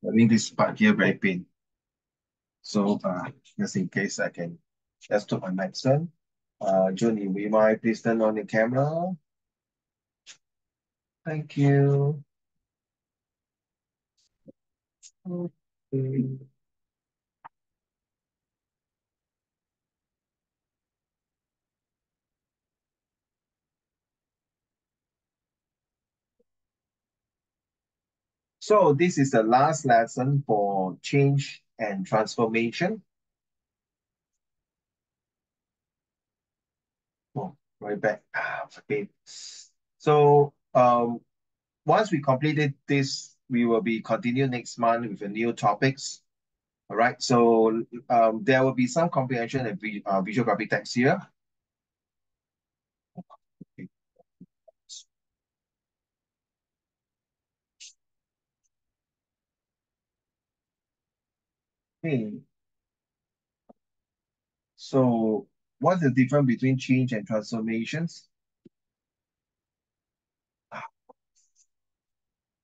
I mean, this part here very pain. So, just in case I can just took my medicine. Junie, will you mind please turn on the camera? Thank you. Okay. So this is the last lesson for change and transformation. Oh, right back. Okay. So once we completed this, we will be continue next month with the new topics. All right. So there will be some comprehension and visual graphic text here. Okay. So what's the difference between change and transformations?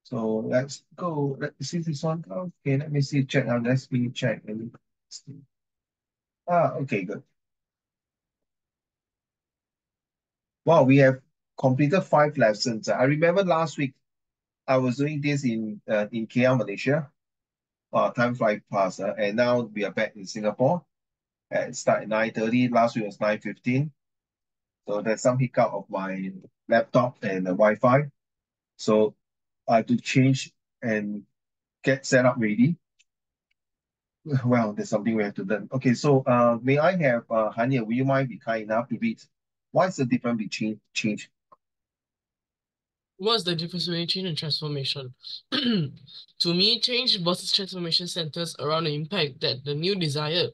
So let's go. Let's see this one. Okay, let me see. Check out. Let me check. Let me see. Okay, good. Wow, we have completed 5 lessons. I remember last week I was doing this in KL, Malaysia. Time flies past, and now we are back in Singapore. It start at 9:30. Last week was 9:15. So there's some hiccup of my laptop and the Wi-Fi. So I have to change and get set up ready. Well, there's something we have to learn. Okay, so may I have Hania, will you mind be kind enough to read what's the difference between change? What's the difference between change and transformation? To me, change versus transformation centers around the impact that the new desired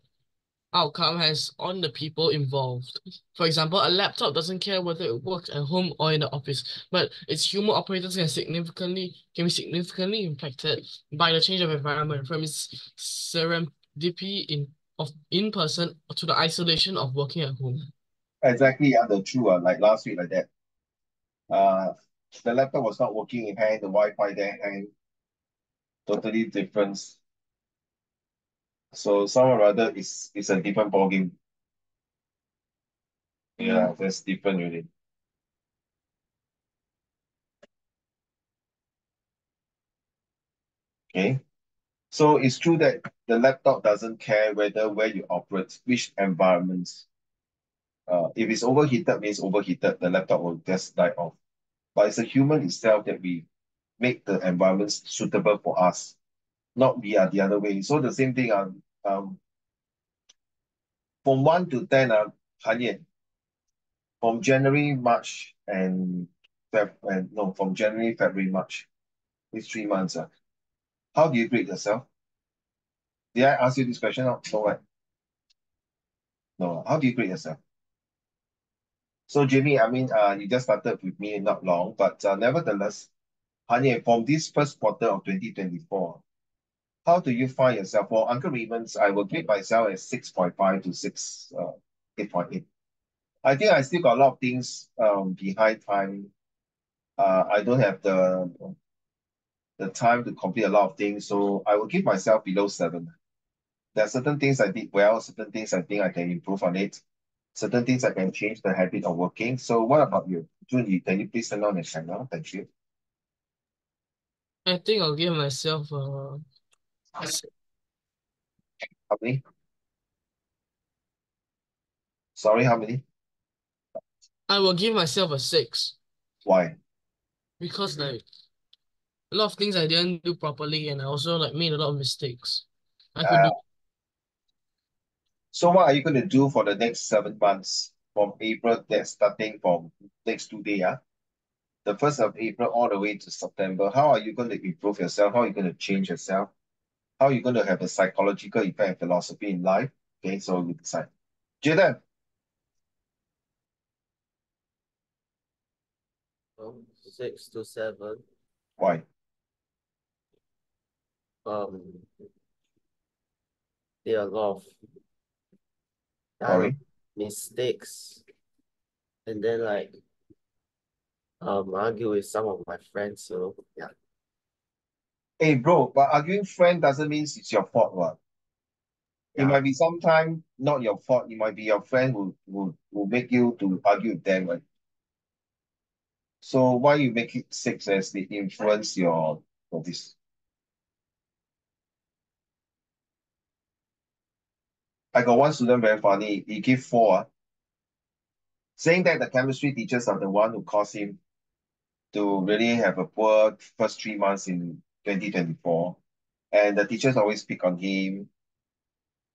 outcome has on the people involved. For example, a laptop doesn't care whether it works at home or in the office, but its human operators can be significantly impacted by the change of environment, from its serendipity of in person to the isolation of working at home. Exactly, the true, like last week like that. Uh, the laptop was not working in hand, the Wi-Fi there, and totally different. So somehow or other is a different ballgame. Yeah, that's different really. Okay. So it's true that the laptop doesn't care where you operate, which environments. If it's overheated, means overheated, the laptop will just die off. But it's a human itself that we make the environments suitable for us, not we are the other way. So the same thing from 1 to 10, Han from January, March, and no, from January, February, March, these 3 months. How do you grade yourself? Did I ask you this question? No, no, right? No. How do you grade yourself? So, Jamie, I mean, you just started with me not long, but nevertheless, Hanya, from this first quarter of 2024, how do you find yourself? For Uncle Raymond's, I will grade myself as 6.5 to 8.8. I think I still got a lot of things behind time. I don't have the time to complete a lot of things, so I will give myself below 7. There are certain things I did well, certain things I think I can improve on it, certain things I can change the habit of working. So what about you? Julie, can you please turn on the camera? Thank you. I think I'll give myself How many? Sorry, how many? I will give myself a 6 Why? because like a lot of things I didn't do properly, and I also like made a lot of mistakes. I could Uh, do. so what are you going to do for the next 7 months from April, that's starting from next 2 day, the 1st of April all the way to September? How are you going to improve yourself? How are you going to change yourself? How are you going to have a psychological effect and philosophy in life? Okay, so you decide. Jaden, 6 to 7. why? Um, there are a lot of Sorry. mistakes, and then argue with some of my friends. So yeah, Hey, bro, but arguing friend doesn't mean it's your fault, what? It Yeah. might be sometime not your fault. It might be your friend who make you to argue with them, right? So why you make it six as they influence your for this? I got one student very funny. He give four, saying that the chemistry teachers are the one who caused him to really have a poor first 3 months in 2024. And the teachers always pick on him.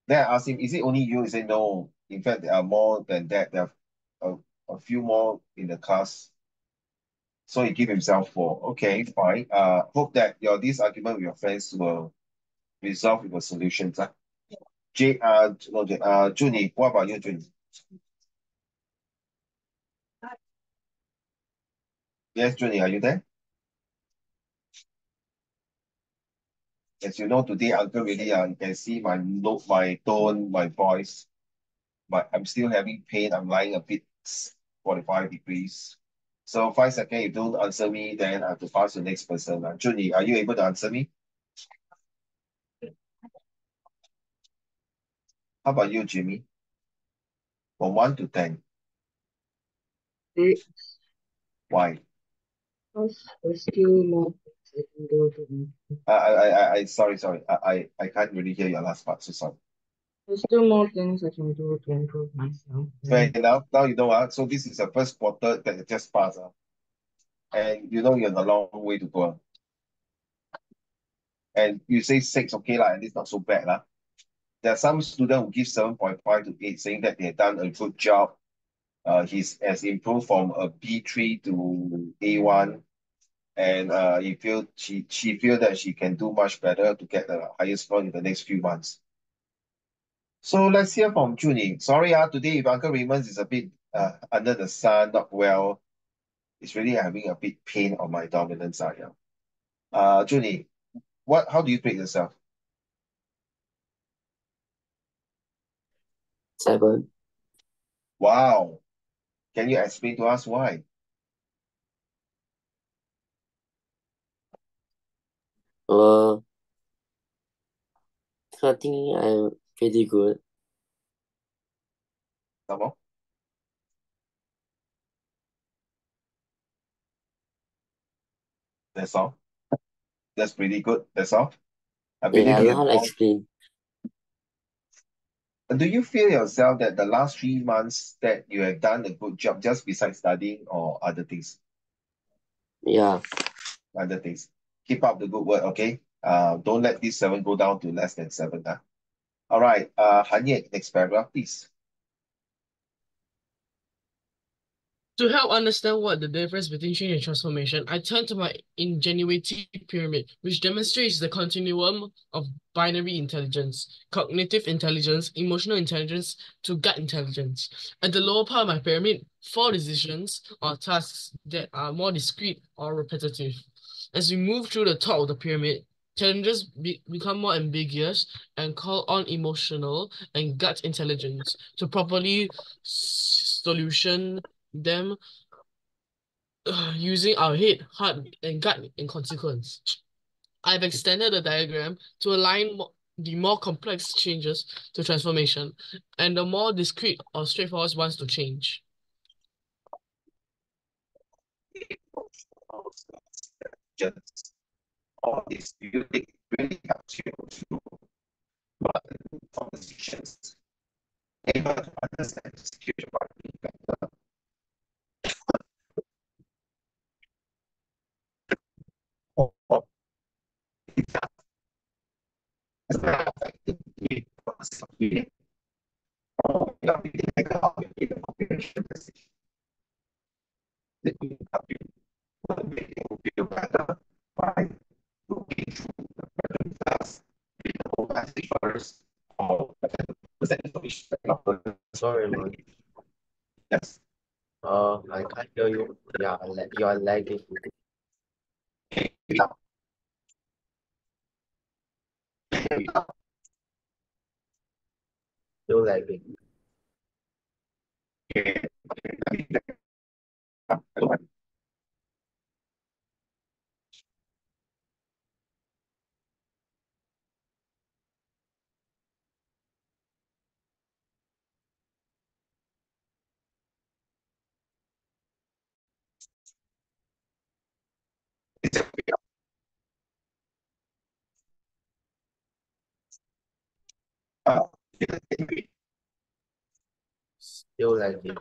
Then I asked him, is it only you? He said, no. In fact, there are more than that. There are a few more in the class. So he gave himself four. Okay, fine. Hope that your this argument with your friends will resolve with a solution. No, Junie, what about you, Junie? Yes, Junie, are you there? As you know, today, Uncle really, you can see my look, my tone, my voice, but I'm still having pain. I'm lying a bit 45 degrees. So 5 seconds, if you don't answer me, then I have to pass to the next person. Junie, are you able to answer me? How about you, Jimmy? From 1 to 10. It Why? there's still more things I can do to improve. Sorry. I can't really hear your last part, so sorry. There's still more things I can do to improve myself. Fair enough. Now you know, so this is the first quarter that just passed. And you know you're in a long way to go. And you say six, okay, and it's not so bad. There are some students who give 7.5 to 8, saying that they have done a good job. He's has improved from a B3 to A1. And she feel that she can do much better to get the highest score in the next few months. So let's hear from Junie. Sorry, today if Uncle Raymond is a bit under the sun, not well, it's really having a bit pain on my dominant side. Yeah. Junie, how do you rate yourself? 7. Wow. Can you explain to us why? Uh, I think I'm pretty good. Some more? That's all. That's pretty good. That's all. I Yeah, I believe don't you know how have to more. explain. Do you feel yourself that the last 3 months that you have done a good job just besides studying or other things? Yeah. Other things. Keep up the good work, okay? Don't let this 7 go down to less than 7. All right. Han Ye, next paragraph, please. To help understand what the difference between change and transformation, I turn to my ingenuity pyramid, which demonstrates the continuum of binary intelligence, cognitive intelligence, emotional intelligence to gut intelligence. At the lower part of my pyramid, 4 decisions or tasks that are more discrete or repetitive. As we move through the top of the pyramid, challenges become more ambiguous and call on emotional and gut intelligence to properly solution them using our head, heart, and gut in consequence. I've extended the diagram to align the more complex changes to transformation and the more discrete or straightforward ones to change. Just all this, do you think really helps you to run conversations, able to understand the situation better? Or is that affecting the process of reading? Or you are reading like a hobby in a comprehension message? That will help you make you feel better by looking through the pattern class, read the whole message first, or present information Sorry, man. Yes. I can't hear you. Yeah, you are lagging. Yeah. Still lagging. Still lagging.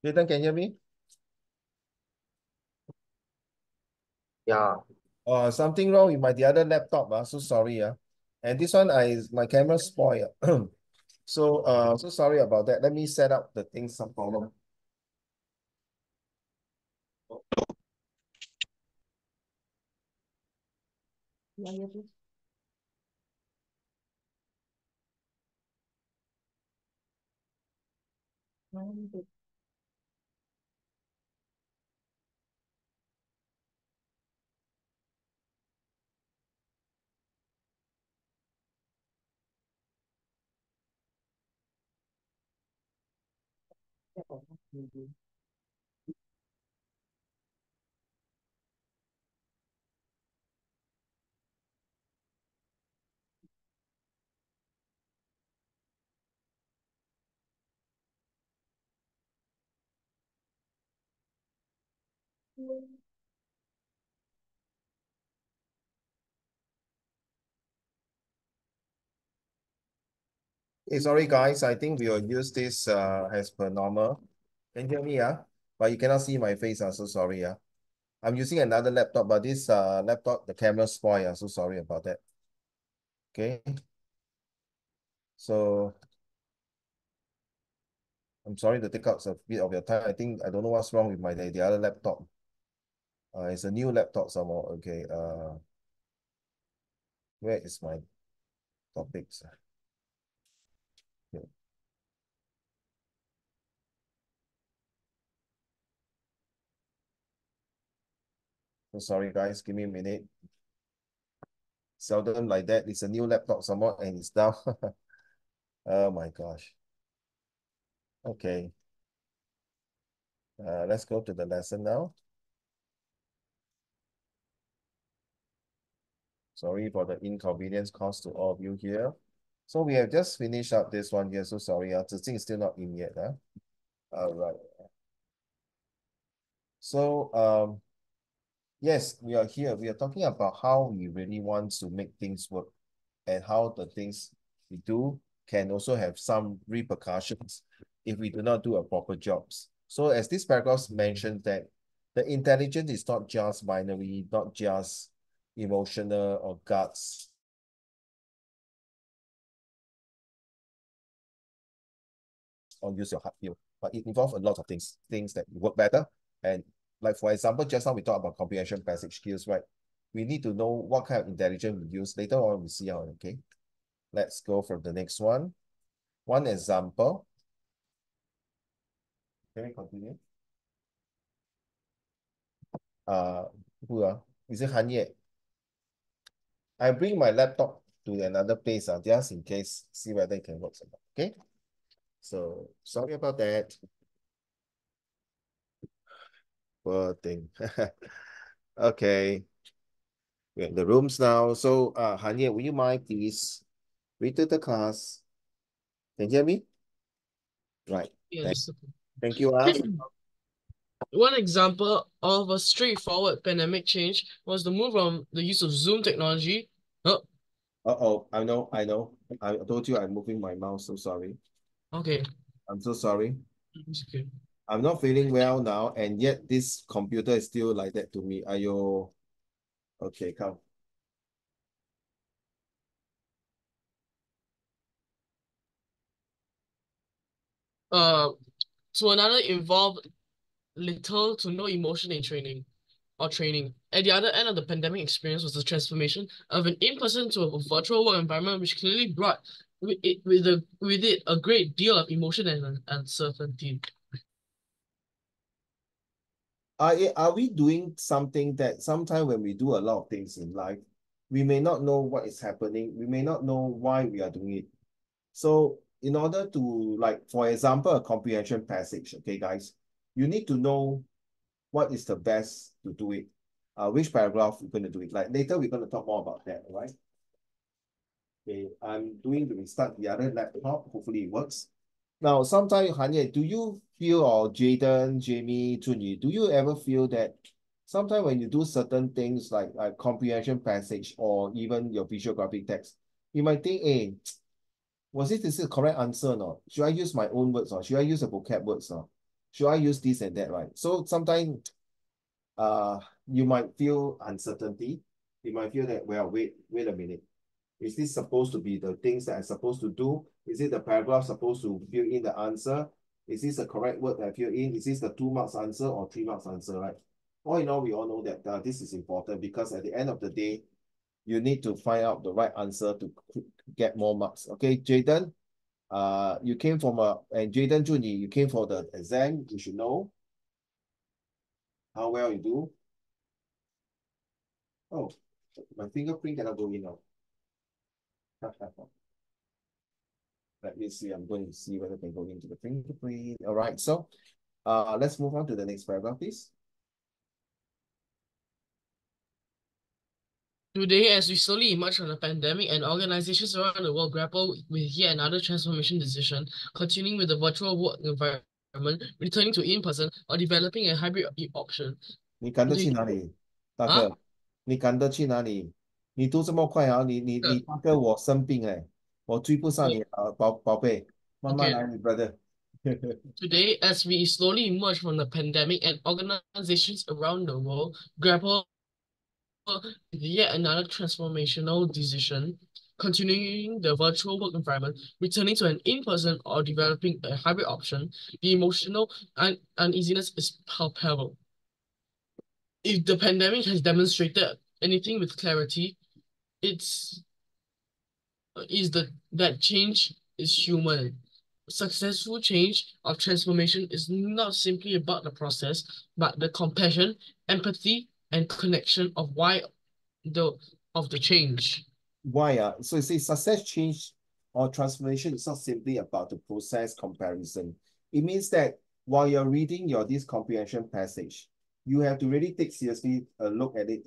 Jaden, can you hear me? Yeah. Something wrong with the other laptop. So sorry. And this one, my camera spoiled. So sorry about that. Let me set up the things, some problem. Hey, sorry guys, I think we will use this as per normal. Can you hear me? But you cannot see my face. So sorry. I'm using another laptop, but this laptop, the camera spoiled. So sorry about that. Okay. So I'm sorry to take up a bit of your time. I don't know what's wrong with the other laptop. It's a new laptop some more. Okay. Where is my topics? Okay. So sorry guys, give me a minute. Seldom like that. It's a new laptop some more and it's down. Oh my gosh. Okay. Let's go to the lesson now. Sorry for the inconvenience caused to all of you here. So we have just finished up this one here. So sorry, Zixing is still not in yet. All right. So yes, we are here. We are talking about how we really want to make things work and how the things we do can also have some repercussions if we do not do a proper jobs. So as this paragraph mentioned that the intelligence is not just binary, not just emotional or guts. Or use your heart feel, but it involves a lot of things that work better. And like for example, just now we talked about comprehension passage skills, right? We need to know what kind of intelligence we use. Later on, we see how, okay? Let's go from the next one. One example. Can we continue? Who is it Han Ye? I bring my laptop to another place just in case, see whether it can work or not. Okay? So sorry about that. Poor thing. Okay. We're in the rooms now. So Han Ye, will you mind please read to the class? Can you hear me? Right. Yes. Thank you. One example of a straightforward pandemic change was the move from the use of Zoom technology. Oh, Uh-oh, I know. I told you I'm moving my mouse, so sorry. okay. I'm so sorry. It's okay. I'm not feeling well now, and yet this computer is still like that to me. Ayo. Okay, come. So another involved little to no emotion in training. At the other end of the pandemic experience was the transformation of an in-person to a virtual work environment, which clearly brought with it a great deal of emotion and uncertainty. Are we doing something that sometimes when we do a lot of things in life, we may not know what is happening. We may not know why we are doing it. So in order to, like, for example, a comprehension passage, okay, guys, you need to know what is the best to do it. Which paragraph we're going to do it. Like later, we're going to talk more about that, all right? Okay, I'm doing the restart the other laptop. Hopefully it works. Now, sometimes, Han Ye, do you feel, or Jaden, Jamie, Chunyi, do you ever feel that sometimes when you do certain things like comprehension passage or even your visual graphic text, you might think, hey, this is the correct answer or not? Should I use my own words or should I use a vocab words or? Should I use this and that, right? So sometimes you might feel uncertainty. You might feel that, well, wait a minute. Is this supposed to be the things that I'm supposed to do? Is it the paragraph supposed to fill in the answer? Is this the correct word that I fill in? Is this the 2 marks answer or 3 marks answer, right? All in all, we all know that this is important because at the end of the day, you need to find out the right answer to get more marks. Okay, Jaden, you came from and Jaden Juni, you came for the exam. You should know how well you do. Oh, my fingerprint cannot go in now. Let me see. I'm going to see whether I can go into the fingerprint. All right. So let's move on to the next paragraph, please. Today, as we slowly emerge from the pandemic and organizations around the world grapple with yet another transformation decision, continuing with the virtual work environment, returning to in-person, or developing a hybrid option. 你赶得去哪里，大啊？哥？你赶得去哪里？你读这么快啊！你大哥，我生病哎，我追不上你啊，宝贝，慢慢来，你 brother。 Today, as we slowly emerge from the pandemic and organizations around the world grapple with yet another transformational decision, continuing the virtual work environment, returning to an in-person, or developing a hybrid option, the emotional uneasiness is palpable. If the pandemic has demonstrated anything with clarity, it's that change is human. Successful change of transformation is not simply about the process, but the compassion, empathy, and connection of the change. Why? So you see, success change or transformation is not simply about the process comparison. It means that while you're reading this comprehension passage, you have to really take seriously a look at it.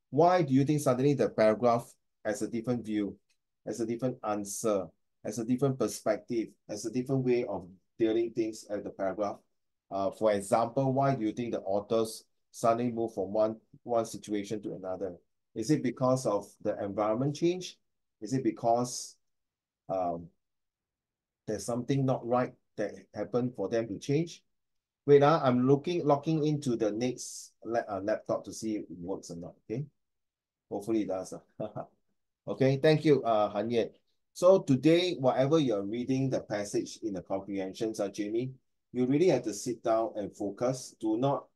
Why do you think suddenly the paragraph has a different view, has a different answer, has a different perspective, has a different way of dealing things at the paragraph? For example, why do you think the authors suddenly move from one situation to another? Is it because of the environment change? Is it because there's something not right that happened for them to change? Wait, I'm locking into the next laptop to see if it works or not, okay? Hopefully it does. Okay, thank you, Han Yet. So today, whatever you're reading the passage in the comprehensions, Jamie, you really have to sit down and focus. Do not,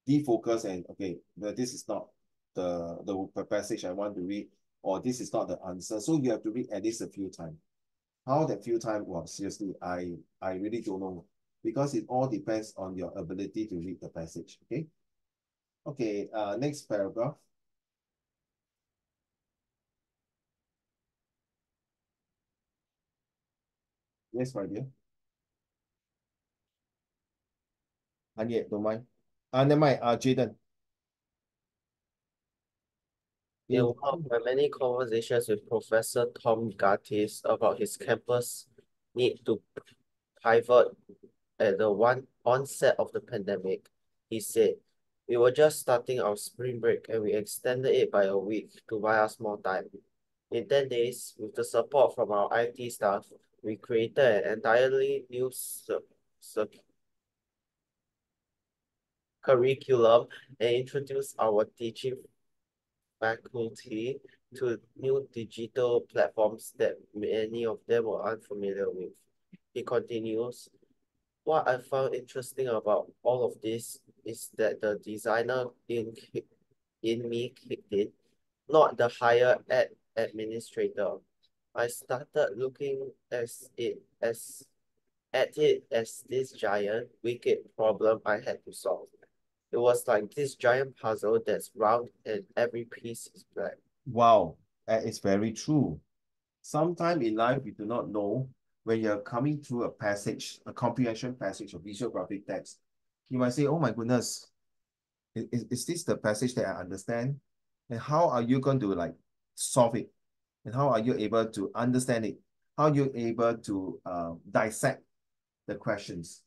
defocus and, okay, this is not the passage I want to read, or this is not the answer. So you have to read at least a few times. How that few times, well, seriously, I really don't know, because it all depends on your ability to read the passage, okay? Okay, next paragraph. Yes, my dear. And yet, don't mind. Never mind, Jaden. In one of my many conversations with Professor Tom Gatis about his campus need to pivot at the onset of the pandemic, he said, "We were just starting our spring break and we extended it by a week to buy us more time. In 10 days, with the support from our IT staff, we created an entirely new curriculum and introduced our teaching faculty to new digital platforms that many of them were unfamiliar with." He continues, "What I found interesting about all of this is that the designer in me kicked in, not the higher ed administrator. I started looking at it as this giant, wicked problem I had to solve. It was like this giant puzzle that's round and every piece is black." Wow, that is very true. Sometime in life, we do not know when you're coming through a passage, a comprehension passage of visual graphic text. You might say, oh my goodness, is this the passage that I understand? And how are you going to like solve it? And how are you able to understand it? How are you able to dissect the questions?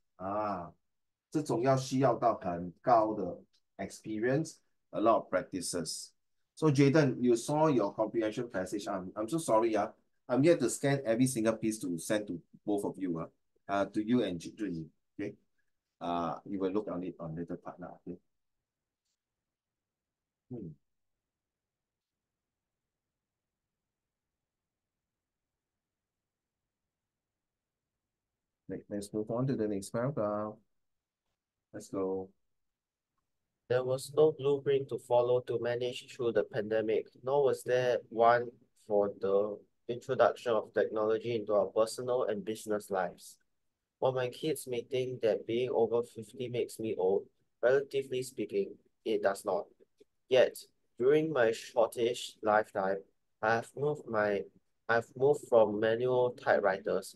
这种要需要到很高的 experience, a lot of practices. So Jaden, you saw your comprehension passage. I'm so sorry. I'm here to scan every single piece to send to both of you. To you and Juni. Okay. you will look on it on later part now. Okay. Let's move on to the next paragraph. Let's go. There was no blueprint to follow to manage through the pandemic, nor was there one for the introduction of technology into our personal and business lives. While my kids may think that being over 50 makes me old, relatively speaking, it does not. Yet, during my shortish lifetime, I've moved from manual typewriters,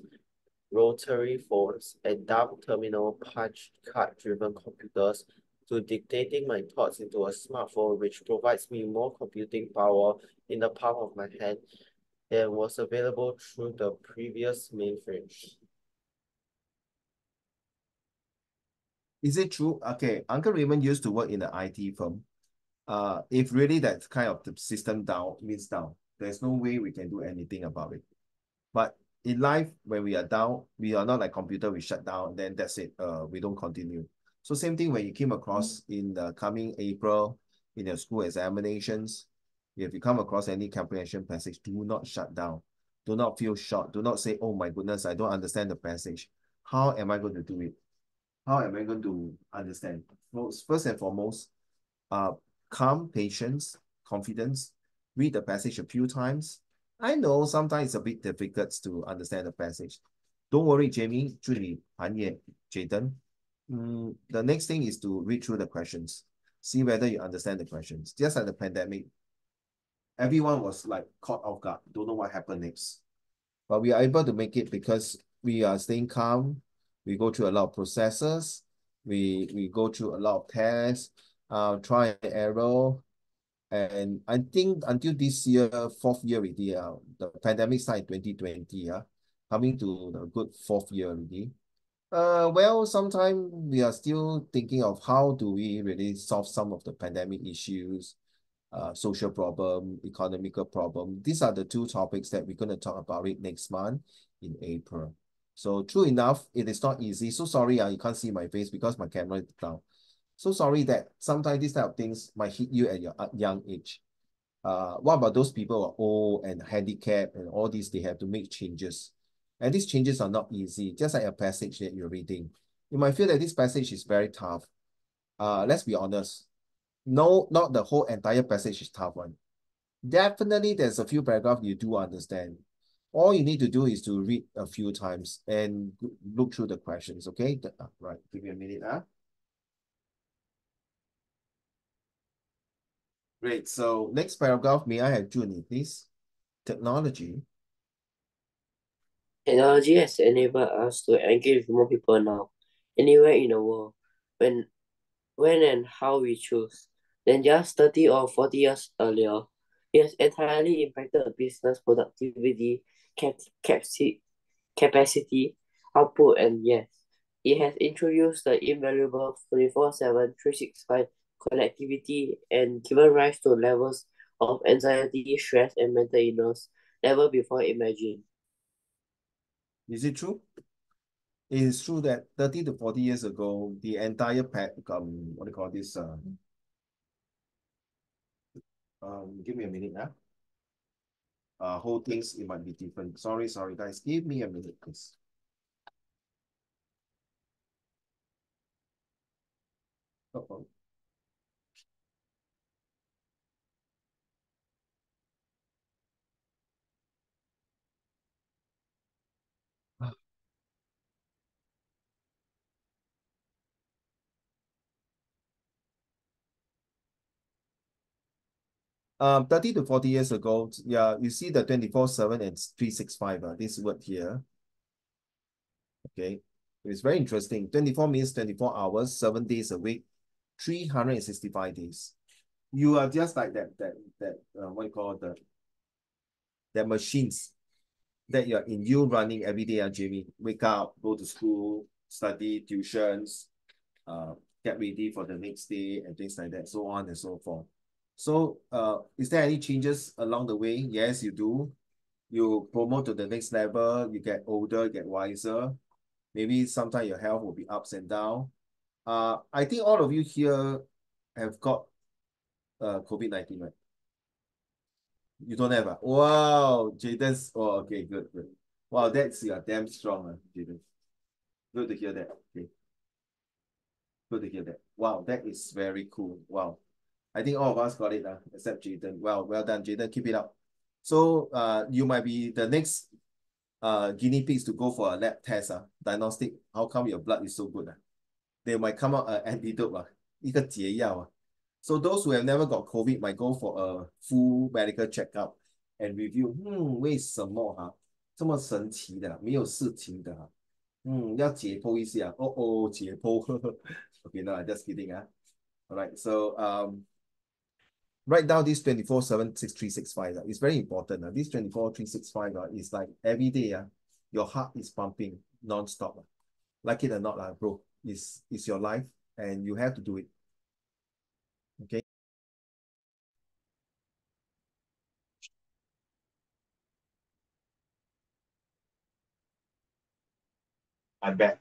rotary phones, and dumb terminal punch card-driven computers to dictating my thoughts into a smartphone which provides me more computing power in the palm of my hand than was available through the previous mainframes. Is it true? Okay, Uncle Raymond used to work in the IT firm. If really that kind of the system down means down, there's no way we can do anything about it. But in life, when we are down, we are not like computer, we shut down, then that's it. We don't continue. So same thing when you came across in the coming April in your school examinations, if you come across any comprehension passage, do not shut down. Do not feel shocked. Do not say, oh my goodness, I don't understand the passage. How am I going to do it? How am I going to understand? First and foremost, calm, patience, confidence, read the passage a few times. I know sometimes it's a bit difficult to understand the passage. Don't worry, Jamie, 祝你盘夜, Jayden. The next thing is to read through the questions. See whether you understand the questions. Just like the pandemic, everyone was like caught off guard. Don't know what happened next. But we are able to make it because we are staying calm. We go through a lot of processes. We go through a lot of tests, try and error. And I think until this year, fourth year already, the pandemic started in 2020, coming to the good fourth year already. Well, sometimes we are still thinking of how do we really solve some of the pandemic issues, social problem, economical problem. These are the two topics that we're going to talk about it next month in April. So true enough, it is not easy. So sorry, you can't see my face because my camera is down. So sorry that sometimes these type of things might hit you at your young age. What about those people who are old and handicapped and all these, they have to make changes. And these changes are not easy, just like a passage that you're reading. You might feel that this passage is very tough. Let's be honest. No, not the whole entire passage is tough one. Definitely there's a few paragraphs you do understand. All you need to do is to read a few times and look through the questions, okay? Right, give me a minute. Great, so next paragraph, may I have Junie, please? Technology. Technology has enabled us to engage with more people now, anywhere in the world, when and how we choose, than just 30 or 40 years earlier. It has entirely impacted business productivity, capacity, output, and yes, it has introduced the invaluable 24/7, 365 connectivity and given rise to levels of anxiety, stress, and mental illness never before imagined. Is it true? It is true that 30 to 40 years ago, the entire what do you call this? Give me a minute now. Whole things, it might be different. Sorry, guys. Give me a minute, please. Uh-oh. 30 to 40 years ago, yeah, you see the 24/7 and 365, this word here. Okay, it's very interesting. 24 means 24 hours, 7 days a week, 365 days. You are just like that what you call the machines that you're in, you running every day, Jamie. Wake up, go to school, study, tuitions, get ready for the next day and things like that, so on and so forth. So is there any changes along the way? Yes, you do. You promote to the next level, you get older, get wiser. Maybe sometimes your health will be ups and down. I think all of you here have got COVID-19, right? You don't have? Wow, Jaden's. Oh, okay, good, good. Wow, that's damn strong, Jaden. Good to hear that. Okay. Good to hear that. Wow, that is very cool. Wow. I think all of us got it, except Jaden. Wow, well done, Jaden. Keep it up. So you might be the next guinea pigs to go for a lab test, diagnostic. How come your blood is so good? They might come out an antidote, 一个解药. So those who have never got COVID might go for a full medical checkup and review, 为什么这么神奇的，没有事情的要解剖一下。解剖。Okay, no, just kidding. All right, so write down this 24/7/6365. It's very important. This 24/365 is like every day. Your heart is pumping non-stop. Like it or not, bro, it's your life and you have to do it. Okay. I'm back.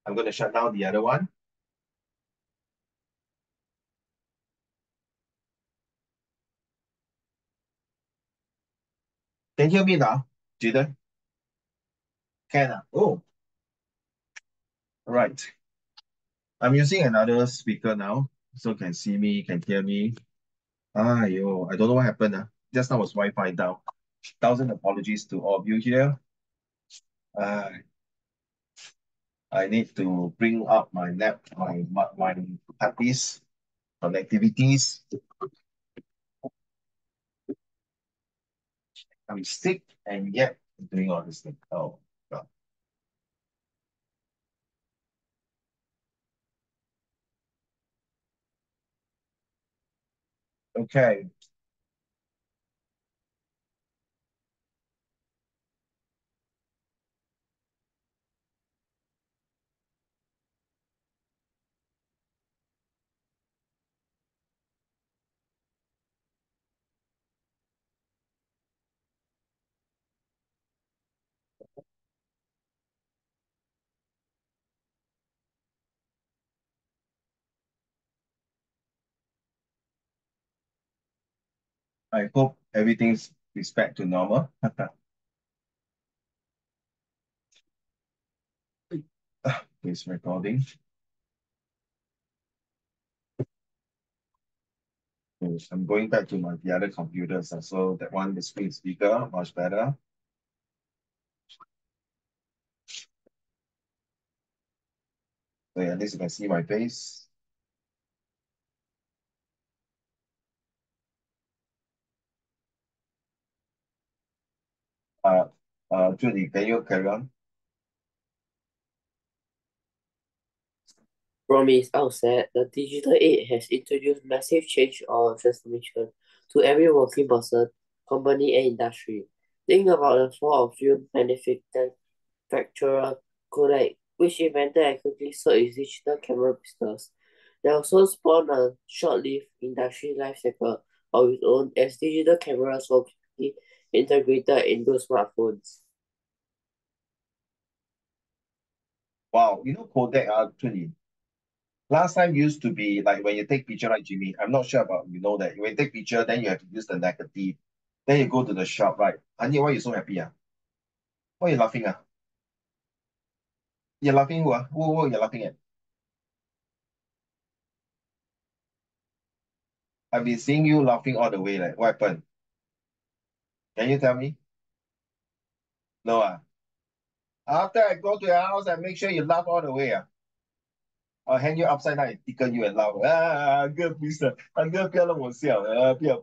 I'm going to shut down the other one. Can you hear me now, Jaden? Can. Oh, right. I'm using another speaker now, so can see me, can hear me. Yo, I don't know what happened. Just now was Wi-Fi down. Thousand apologies to all of you here. I need to bring up my hard disk connectivities. I'm sick and yet doing all this thing. Oh God. Okay. I hope everything's back to normal. It's recording. Yes, I'm going back to the other computers. So that one, the screen is bigger, much better. So at least you can see my face. Judy, can you carry on? From its outset, the digital age has introduced massive change or transformation to every working person, company, and industry. Think about the fall of film manufacturer Kodak, which invented and quickly sold its digital camera business. They also spawned a short-lived industry life cycle of its own as digital cameras were quickly integrated into smartphones. Wow, Kodak, Judy. Last time used to be like when you take picture, right, Jimmy? I'm not sure about that. When you take picture, then you have to use the negative. Then you go to the shop, right? Anya, why you so happy? Why you laughing? You're laughing who? Who you laughing at? I've been seeing you laughing all the way. Like, what happened? Can you tell me? No. After I go to your house, I make sure you laugh all the way. I'll hang you upside down and tickle you and laugh. Good, please. 哥不要让我笑，不要。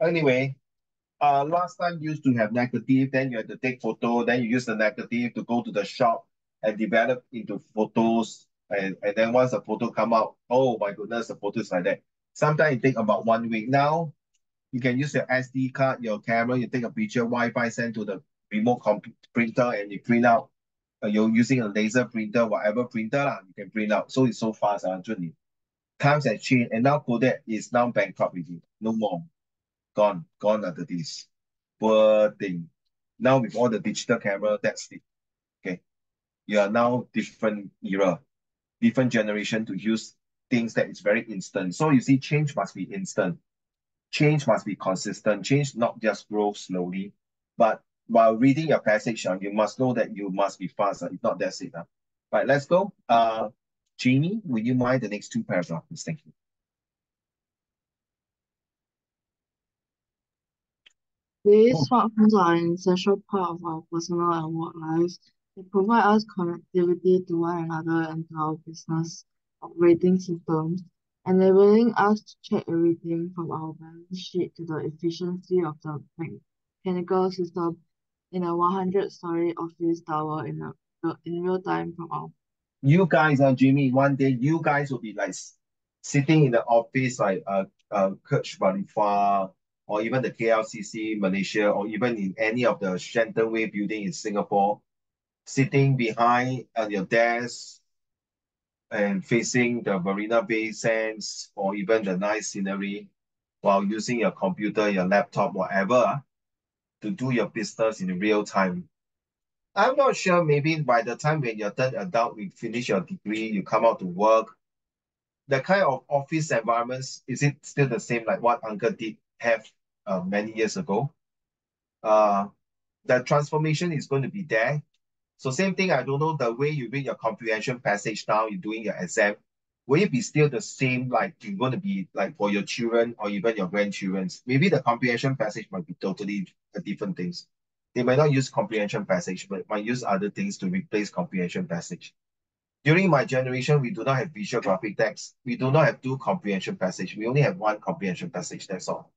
Anyway, last time used to have negative, then you had to take photo, then you use the negative to go to the shop and develop into photos. And then once the photo come out, oh my goodness, the photo is like that. Sometimes it take about 1 week. Now you can use your SD card, your camera, you take a picture, Wi-Fi send to the remote printer and you print out. You're using a laser printer, whatever printer you can print out. So it's so fast, actually. Times have changed, and now Kodak is now bankrupt already. No more. Gone after this. Poor thing. Now with all the digital camera, that's it. Okay. You are now different era, different generation to use things that is very instant. So you see, change must be instant. Change must be consistent. Change not just grow slowly, but while reading your passage, you must know that you must be fast. If not, that's it. Right, let's go. Jeannie, would you mind the next two paragraphs? Thank you. These smartphones are an essential part of our personal and work lives. They provide us connectivity to one another and to our business operating systems, enabling us to check everything from our balance sheet to the efficiency of the mechanical system in a 100-story office tower in real time from our. You guys, Jimmy, one day you guys will be like sitting in the office like Kirch Khalifa or even the KLCC Malaysia or even in any of the Shenton Way building in Singapore, sitting behind your desk and facing the Marina Bay Sands or even the nice scenery while using your computer, your laptop, whatever, to do your business in real time. I'm not sure, maybe by the time when you're turned adult, you finish your degree, you come out to work, the kind of office environments, is it still the same like what Uncle did have many years ago? The transformation is going to be there. So same thing, I don't know, the way you read your comprehension passage now, you're doing your exam, will it be still the same like you're going to be like for your children or even your grandchildren's? Maybe the comprehension passage might be totally different things. They might not use comprehension passage, but might use other things to replace comprehension passage. During my generation, we do not have visual graphic text. We do not have two comprehension passage. We only have one comprehension passage, that's all.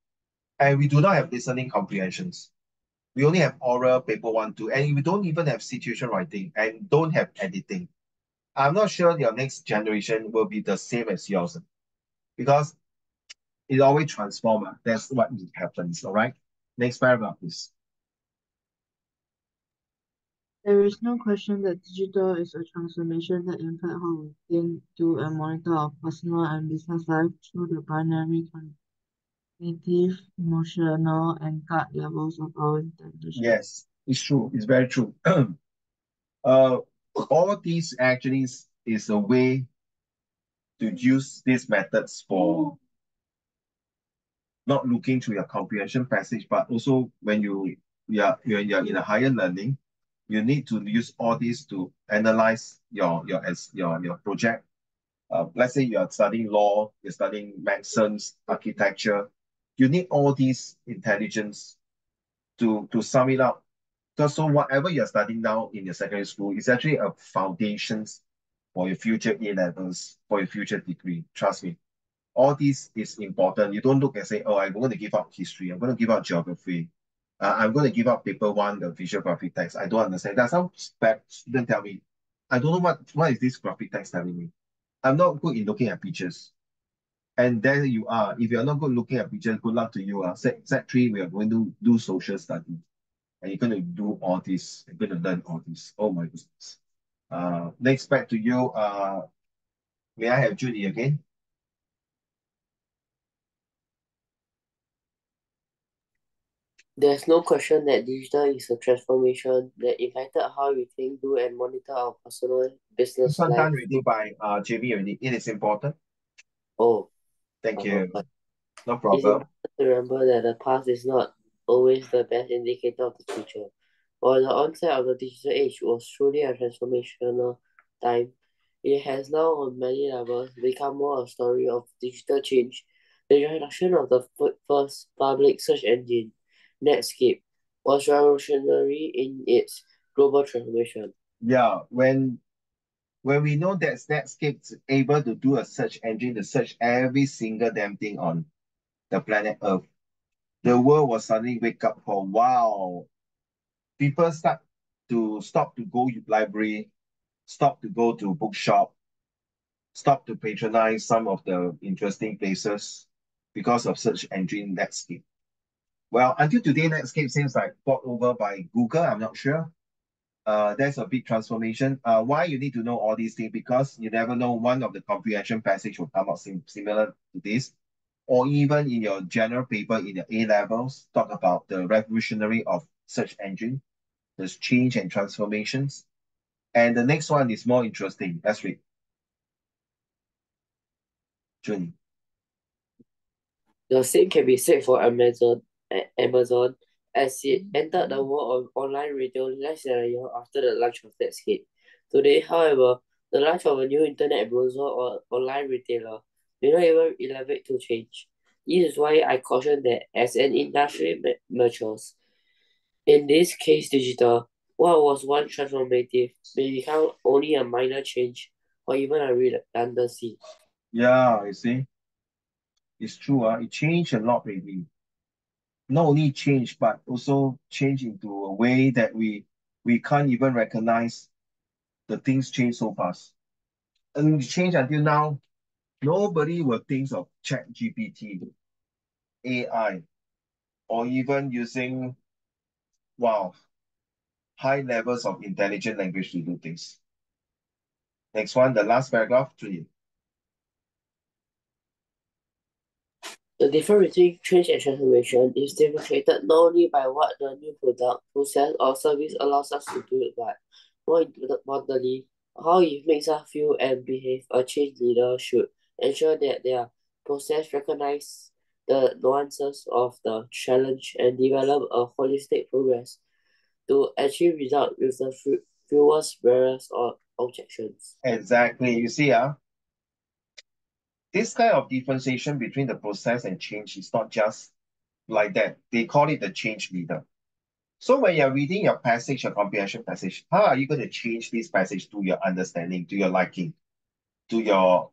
And we do not have listening comprehensions. We only have oral, paper 1, 2, and we don't even have situation writing and don't have editing. I'm not sure your next generation will be the same as yours because it always transforms. That's what happens, all right? Next paragraph, please. There is no question that digital is a transformation that impacts how we think, do, and monitor our personal and business life through the binary cognitive, emotional, and gut levels of our intelligence. Yes, it's true. It's very true. All these actually is a way to use these methods for not looking through your comprehension passage, but also when you're in a higher learning, you need to use all these to analyze your project. Let's say you are studying law, you're studying medicine, architecture. You need all these intelligence to sum it up. So whatever you're studying now in your secondary school is actually a foundations for your future A levels, for your future degree. Trust me. All this is important. You don't look and say, oh, I'm going to give up history. I'm going to give up geography. I'm going to give up paper 1, the visual graphic text. I don't understand. That's how students tell me. I don't know what is this graphic text telling me. I'm not good in looking at pictures. And there you are. If you're not good looking at pictures, good luck to you. Set 3, we are going to do social studies. And you're going to do all this. You're going to learn all this. Oh my goodness. Next, back to you. May I have Judy again? There's no question that digital is a transformation that impacted how we think, do, and monitor our personal business This one life. done already by Jamie already. It is important. Oh, Thank you. but No it's problem. important to remember that the past is not always the best indicator of the future. While the onset of the digital age was truly a transformational time, it has now on many levels become more a story of digital change. The introduction of the first public search engine, Netscape, was revolutionary in its global transformation. Yeah, when we know that Netscape's able to do a search engine to search every single damn thing on the planet Earth, the world will suddenly wake up for wow. People stop to go to library, stop to go to bookshop, stop to patronize some of the interesting places because of search engine Netscape. Well, until today, Netscape seems like bought over by Google. I'm not sure. There's a big transformation. Why you need to know all these things? Because you never know one of the comprehension passage will come out similar to this, or even in your general paper in the A levels, talk about the revolutionary of search engine, there's change and transformations. And the next one is more interesting. Let's read. Jun. The same can be said for Amazon, as it entered the world of online retail less than a year after the launch of Netscape. Today, however, the launch of a new internet browser or online retailer may not even elevate to change. This is why I caution that as an industry matures, in this case digital, what was once transformative may become only a minor change or even a redundancy. Yeah, you see, it's true. It changed a lot, maybe. Not only change, but also change into a way that we can't even recognize the things change so fast. And change until now, nobody will think of ChatGPT, AI, or even using, wow, high levels of intelligent language to do things. Next one, the last paragraph, 3. The difference between change and transformation is demonstrated not only by what the new product, process, or service allows us to do, but more importantly, how it makes us feel and behave. A change leader should ensure that their process recognize the nuances of the challenge and develop a holistic progress to achieve results with the fewest barriers or objections. Exactly. You see, this kind of differentiation between the process and change is not just like that. They call it the change leader. So when you're reading your passage, your comprehension passage, how are you going to change this passage to your understanding, to your liking, to your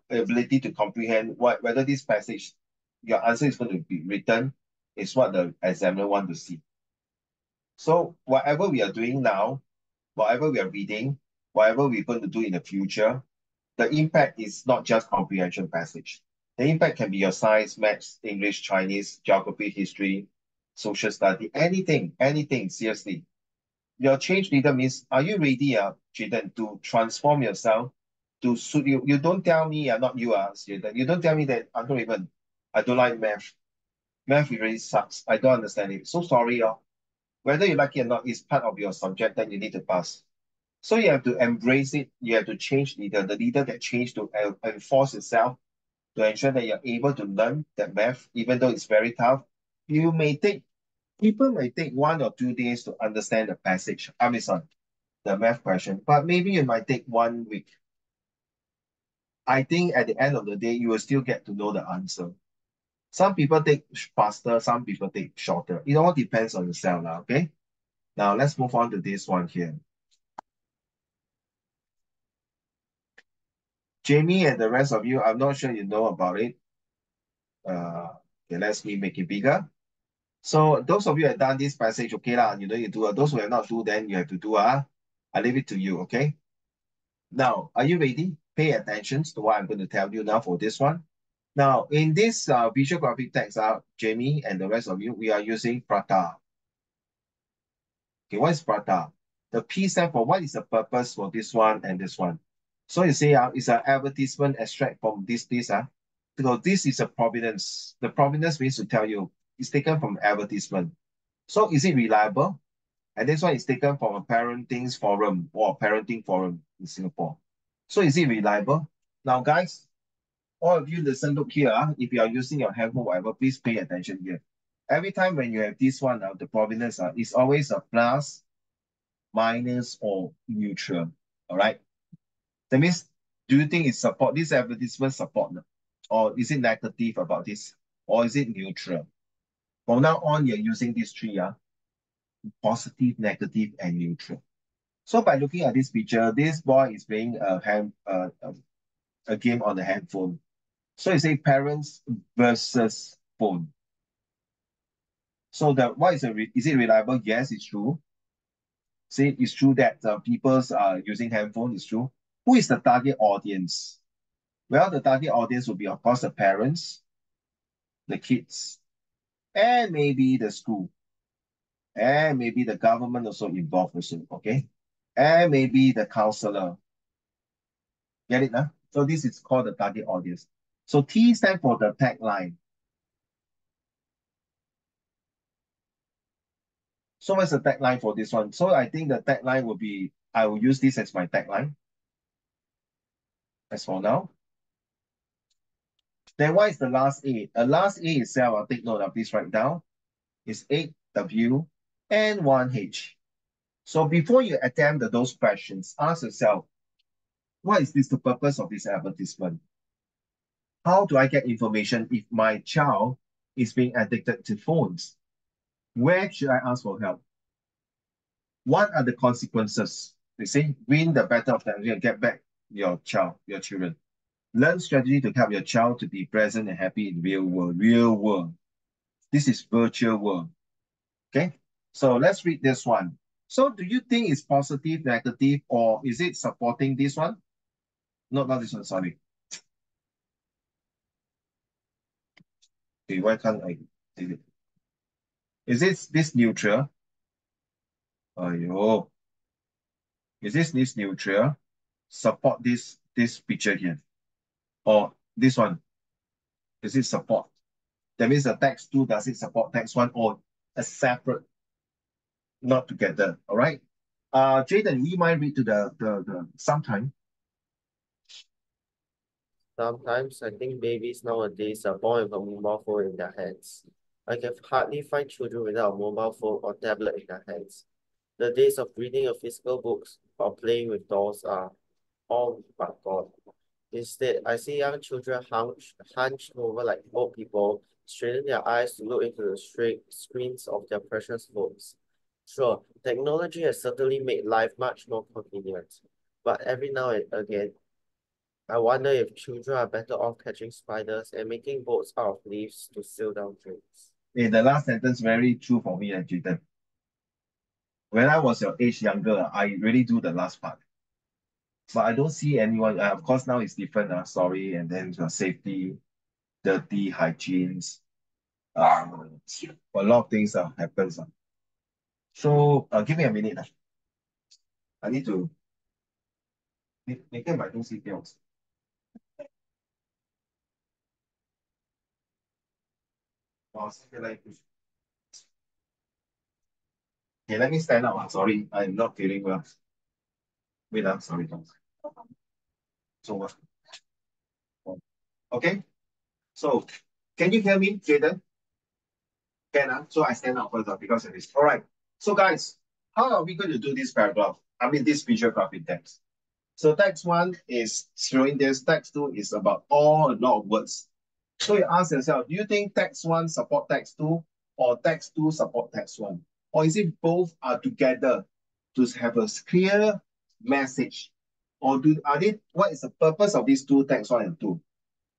ability to comprehend whether this passage, your answer is going to be written, is what the examiner want to see. So whatever we are doing now, whatever we are reading, whatever we're going to do in the future, the impact is not just comprehension passage. The impact can be your science, maths, English, Chinese, geography, history, social study, anything, seriously. Your change leader means, are you ready, Jayden, to transform yourself to suit you? You don't tell me, not you, Jayden. You don't tell me that I don't like math. Math really sucks. I don't understand it. So sorry, whether you like it or not, it's part of your subject that you need to pass. So you have to embrace it. You have to change leader, the leader that changed to enforce itself to ensure that you're able to learn that math, even though it's very tough. People may take 1 or 2 days to understand the passage. The math question, but maybe it might take 1 week. I think at the end of the day, you will still get to know the answer. Some people take faster, some people take shorter. It all depends on yourself now, okay? Now let's move on to this one here. Jamie and the rest of you, I'm not sure you know about it. Okay, let's make it bigger. So those of you have done this passage, okay lah, you know you do. Those who have not do, then you have to do. I leave it to you, okay? Now, are you ready? Pay attention to what I'm going to tell you now for this one. Now, in this visual graphic text, Jamie and the rest of you, we are using Prata. Okay, what is Prata? The P stands for what is the purpose for this one and this one. So you see, it's an advertisement extract from this. So this is a provenance. The provenance means to tell you it's taken from advertisement. So is it reliable? And this one is taken from a parenting forum or parenting forum in Singapore. So is it reliable? Now, guys, all of you listen, look here. If you are using your handphone, whatever, please pay attention here. Every time when you have this one, the provenance is always a plus, minus, or neutral. All right. That means, do you think it support this advertisement support? Or is it negative about this? Or is it neutral? From now on, you're using these three, positive, negative, and neutral. So by looking at this picture, this boy is playing a game on the handphone. So you say parents versus phone. So is it reliable? Yes, it's true. Say it's true that people's using handphone is true. Who is the target audience? Well, the target audience will be, of course, the parents, the kids, and maybe the school, and maybe the government also involved also, okay? And maybe the counselor. Get it now? So this is called the target audience. So T stands for the tagline. So what's the tagline for this one? So I think the tagline will be I will use this as my tagline. As for now. Then what is the last A? The last A itself, I'll take note of this right down, is 8W and 1H. So before you attempt those questions, ask yourself, what is the purpose of this advertisement? How do I get information if my child is being addicted to phones? Where should I ask for help? What are the consequences? They say, win the battle of that, get back your child, your children. Learn strategy to help your child to be present and happy in real world. Real world. This is virtual world. Okay, so let's read this one. So do you think it's positive, negative, or is it supporting this one? No, not this one, sorry. Okay, why can't I see it? Is this neutral? Aiyo. Is this neutral? Support this picture here. Or this one? Is it support? That means the text 2, does it support text 1 or a separate, not together? All right. Jaden, we might read to the sometime. Sometimes I think babies nowadays are born with a mobile phone in their hands. I can hardly find children without a mobile phone or tablet in their hands. The days of reading a physical books or playing with dolls are all but gone. Instead, I see young children hunched over like old people, straining their eyes to look into the straight screens of their precious phones. Sure, technology has certainly made life much more convenient, but every now and again, I wonder if children are better off catching spiders and making boats out of leaves to sail down drains. The last sentence very true for me, Jaden. When I was your age younger, I really do the last part. But I don't see anyone. Of course, now it's different. Sorry, and then safety, dirty, hygienes. A lot of things happens. So give me a minute. I need to make my 东西掉。Okay, let me stand up. Sorry, I'm not feeling well. Wait, sorry. So, okay. So, can you hear me, Jaden? Can so I stand up first because of this. All right. So, guys, how are we going to do this paragraph? I mean, this visual graph in text. So, text 1 is showing this. Text 2 is about a lot of words. So, you ask yourself, do you think text 1 support text 2 or text 2 support text 1? Or is it both are together to have a clear message? Or what is the purpose of these two text 1 and 2?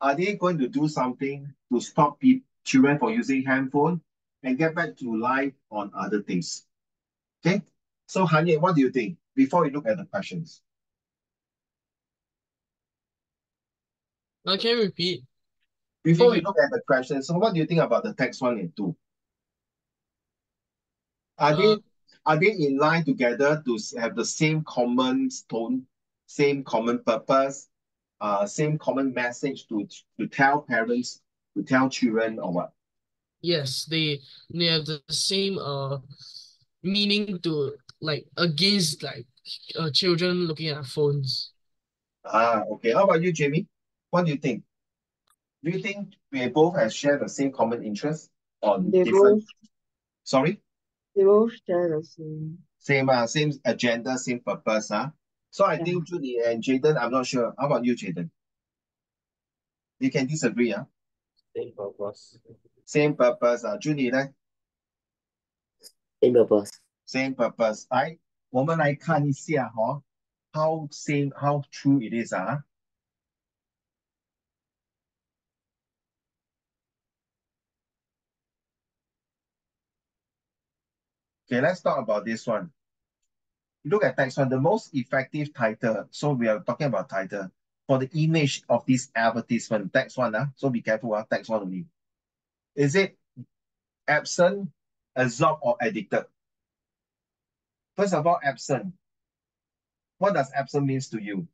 Are they going to do something to stop children from using handphone and get back to life on other things? Okay, so Hanye, what do you think before we look at the questions? Can you repeat? Before we look at the questions, so what do you think about the text 1 and 2? Are they in line together to have the same common tone, same common purpose, same common message to tell parents, to tell children, or what? Yes, they have the same meaning to like against like children looking at phones. Okay. How about you, Jamie? What do you think? Do you think we both have shared the same common interest on different? Sorry? They both share the same. Same agenda, same purpose, So I think Judy and Jaden, I'm not sure. How about you, Jaden? You can disagree, Same purpose. Same purpose, Judy, Same purpose. Same purpose. 我们来看一下how true it is, Okay, let's talk about this one. Look at text 1, the most effective title. So we are talking about title for the image of this advertisement. Text 1, so be careful, text 1 only. Is it absent, absorbed, or addicted? First of all, absent. What does absent means to you?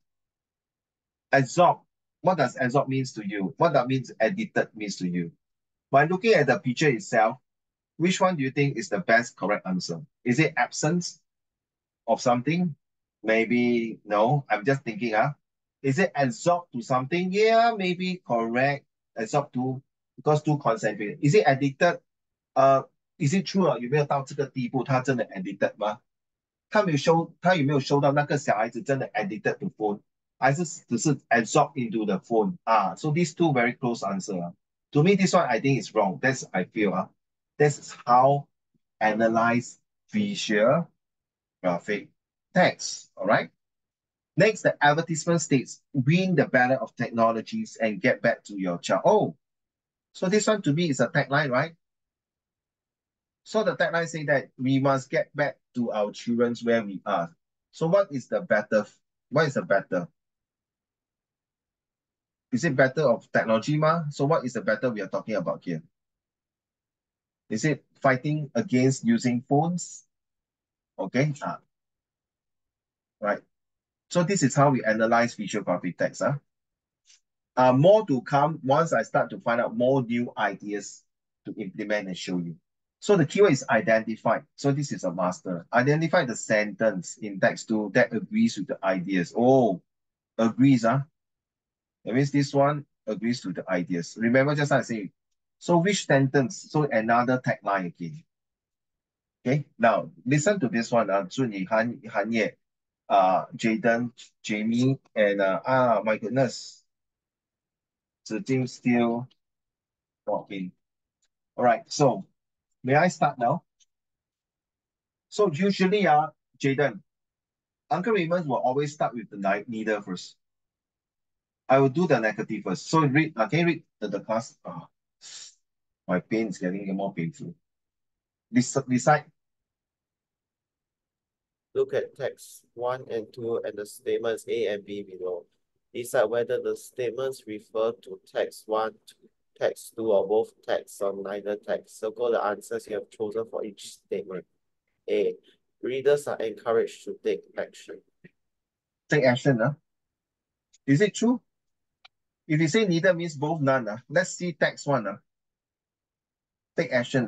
Absorb. What does absorb means to you? What that means addicted means to you? By looking at the picture itself, which one do you think is the best correct answer? Is it absence of something, Maybe no. I'm just thinking, is it absorbed to something? Yeah, maybe correct. Absorbed to because too concentrated. Is it addicted? Uh, is it true 有没有到这个地步，他真的 addicted 他有没有 show 到那个小孩子真的 addicted to phone，还是只是 absorb into the phone So these two very close answer. To me, this one I think is wrong. That's I feel That's how analyze visual graphic text. All right. Next, the advertisement states, win the battle of technologies and get back to your child. Oh, so this one to me is a tagline, right? So the tagline say that we must get back to our children where we are. So what is the better? What is the better? Is it better of technology ma? So what is the better we are talking about here? Is it fighting against using phones? Okay. Right. So this is how we analyze visual graphic text. More to come once I start to find out more new ideas to implement and show you. So the keyword is identify. So this is a master. Identify the sentence in text 2 that agrees with the ideas. Oh, agrees. That means this one agrees to the ideas. Remember just I say. So which sentence? So another tagline again. Okay, now listen to this one. Zuni, Han Ye, Jaden, Jamie, and my goodness, Zijing still walking. All right, so may I start now? So usually, Jaden, Uncle Raymond will always start with the neither first. I will do the negative first. So read, can you read the class? My pain is getting more painful. Decide. Look at text 1 and 2 and the statements A and B below. Decide whether the statements refer to text 1, text 2, or both texts or neither text. Circle the answers you have chosen for each statement. A. Readers are encouraged to take action. Take action. Is it true? If you say neither means both none. Let's see text 1. Take action.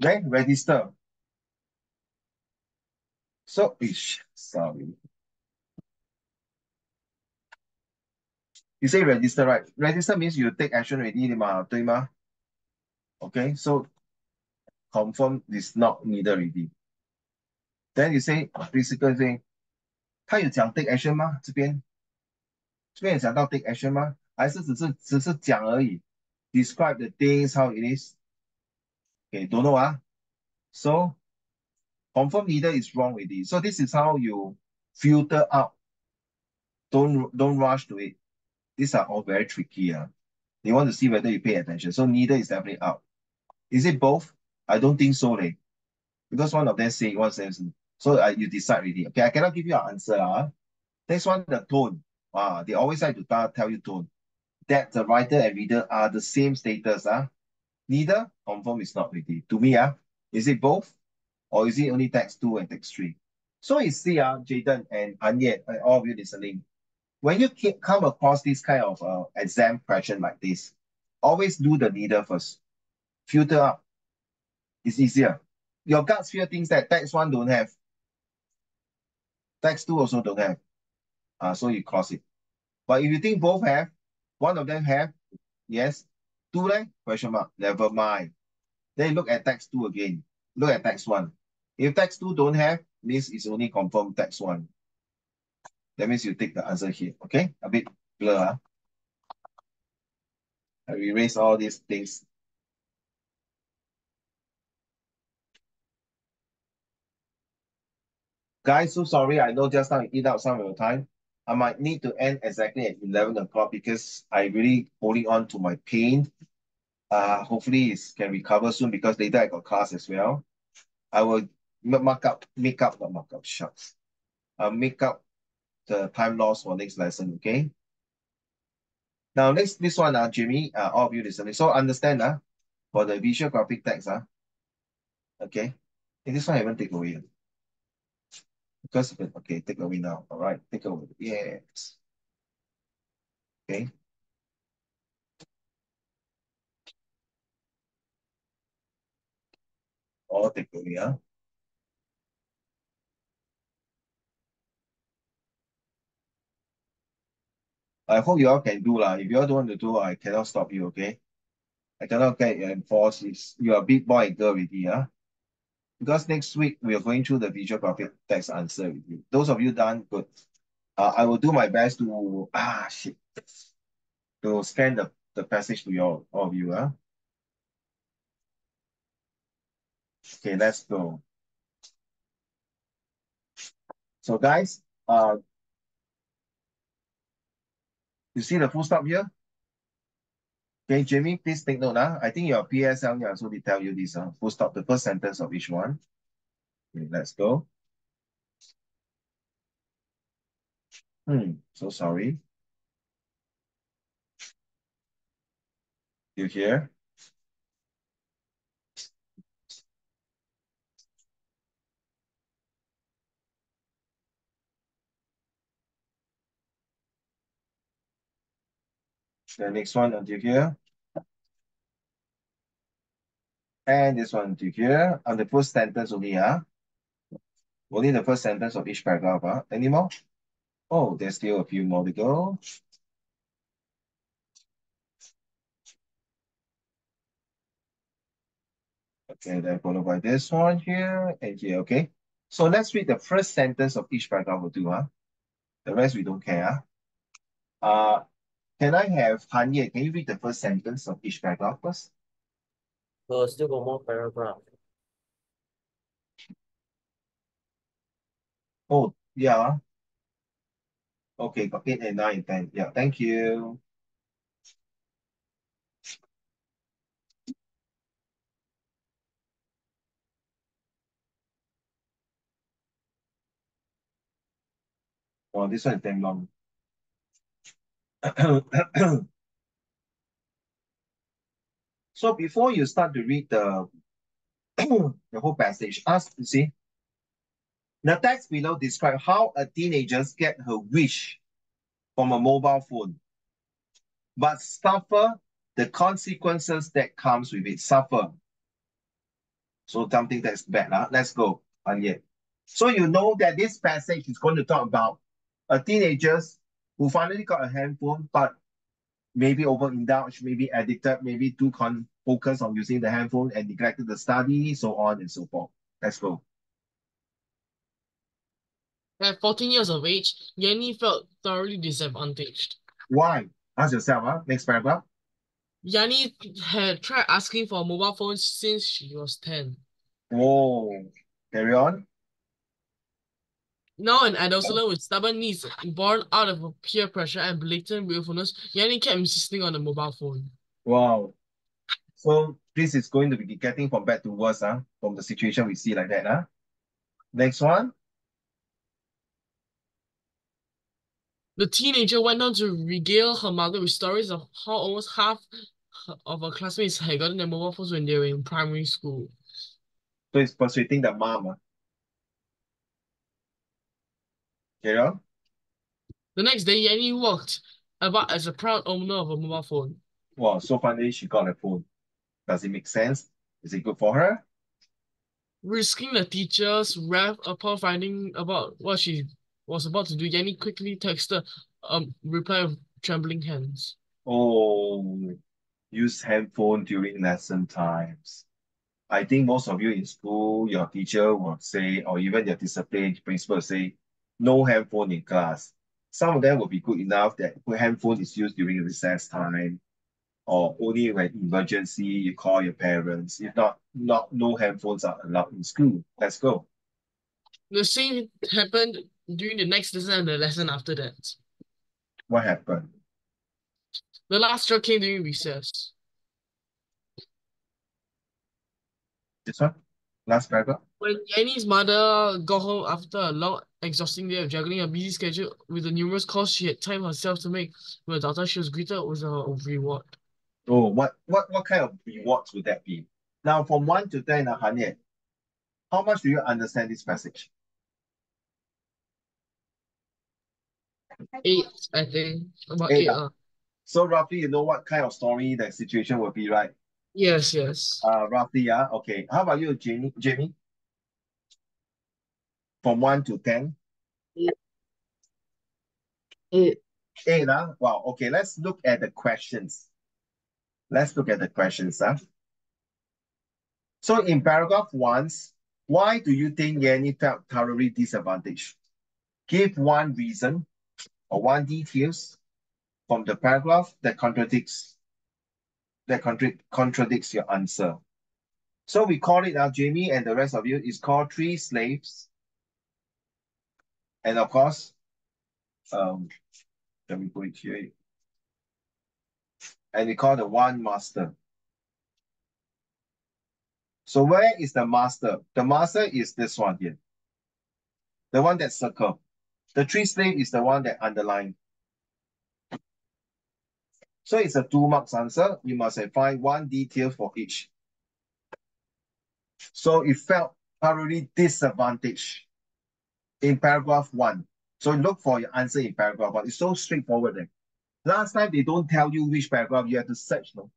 Right? Register. So, sorry. You say register, right? Register means you take action already, 对吗? Okay, so confirm is not neither already. Then you say physical thing. 他有讲 take action 吗？这边有讲到 take action 吗？还是只是讲而已 ？Describe the things how it is. Okay, don't know. So confirm neither is wrong already. So this is how you filter out. Don't rush to it. These are all very tricky. You want to see whether you pay attention. So neither is definitely out. Is it both? I don't think so, because one of them say one says so. You decide already. Okay, I cannot give you an answer. Next one, the tone. They always like to tell you tone. That the writer and reader are the same status. Neither confirm is not ready. To me, is it both? Or is it only text 2 and text 3? So you see, Jaden and Anya, all of you listening, when you come across this kind of exam question like this, always do the neither first. Filter up. It's easier. Your gut feel thinks that text 1 don't have. Text 2 also don't have. So you cross it. But if you think both have, one of them have, yes. 2 then, question mark, never mind. Then you look at text 2 again. Look at text 1. If text 2 don't have, means it's only confirmed text 1. That means you take the answer here. Okay? A bit blur. I erase all these things. Guys, so sorry. I know just now you eat out some of your time. I might need to end exactly at 11 o'clock because I really holding on to my pain. Hopefully it can recover soon because later I got class as well. I will not make up shucks. Make up the time loss for next lesson, okay? Now this one, Jimmy, all of you listening. So understand for the visual graphic text, okay? And this one I haven't take away. Because okay, take away now. All right, take away. Yes. Okay. All take away, I hope you all can do lah. If you all don't want to do, I cannot stop you, okay? I cannot get you enforced. You are a big boy and girl already, huh? Because next week we are going through the visual graphic text answer with you. Those of you done, good. I will do my best to to scan the passage to all of you, huh? Okay, let's go. So guys, you see the full stop here? Okay, Jamie, please take note. I think your PSL, yeah, so they tell you this. Full stop, the first sentence of each one. Okay, let's go. So sorry. You hear? The next one until here. And this one until here. On the first sentence only, only the first sentence of each paragraph, Any more? Oh, there's still a few more to go. Okay, then followed by this one here and here, okay? So let's read the first sentence of each paragraph or two, The rest we don't care, Can I have Han Ye, can you read the first sentence of each paragraph first? Still got more paragraph. Oh, yeah. Okay, got 8 and 9 and 10. Yeah, thank you. Oh, this one is damn long. So before you start to read the whole passage, you see, the text below describe how a teenager get her wish from a mobile phone, but suffer the consequences that comes with it. Suffer. So something that's bad. Let's go. So you know that this passage is going to talk about a teenagers who finally got a handphone, but maybe overindulged, maybe addicted, maybe too focused on using the handphone and neglected the study, so on and so forth. Let's go. At 14 years of age, Yanni felt thoroughly disadvantaged. Why? Ask yourself, next paragraph. Yanni had tried asking for a mobile phone since she was 10. Whoa. Carry on. Now an adolescent with stubborn needs born out of peer pressure and blatant willfulness, Yanni kept insisting on the mobile phone. Wow. So this is going to be getting from bad to worse, from the situation we see like that. Next one. The teenager went on to regale her mother with stories of how almost half of her classmates had gotten their mobile phones when they were in primary school. So it's persuading the mom. Carry on. The next day, Yanni walked about as a proud owner of a mobile phone. Wow, so finally she got a phone. Does it make sense? Is it good for her? Risking the teacher's wrath upon finding about what she was about to do, Yanni quickly texted a reply with trembling hands. Oh, use handphone during lesson times. I think most of you in school, your teacher will say, or even your discipline principal will say, no handphone in class. Some of them will be good enough that handphone is used during recess time, or only when emergency you call your parents. If not, no handphones are allowed in school. Let's go. The same happened during the next lesson and the lesson after that. What happened? The last straw came during recess. This one? Last paragraph? When Yanni's mother got home after a long, exhausting day of juggling a busy schedule with the numerous calls she had timed herself to make with her daughter, she was greeted with a reward. Oh, what kind of rewards would that be? Now, from 1 to 10, Han Ye, how much do you understand this passage? 8, I think. About 8. 8. So roughly, you know what kind of story the situation will be, right? Yes, yes. Roughly, okay. How about you, Jamie? From 1 to 10? 8. 8, wow, okay, let's look at the questions. Let's look at the questions. So in paragraph 1, why do you think Yanni felt thoroughly disadvantaged? Give one reason or one details from the paragraph that contradicts your answer. So we call it now, Jamie and the rest of you, is called 3 slaves. And of course, let me put it here. And we call the 1 master. So where is the master? The master is this one here. The one that circled. The 3 slave is the one that underlined. So it's a 2 marks answer. You must find one detail for each. So it felt thoroughly disadvantaged in paragraph 1. So look for your answer in paragraph 1. It's so straightforward there. Last time they don't tell you which paragraph, you have to search. No?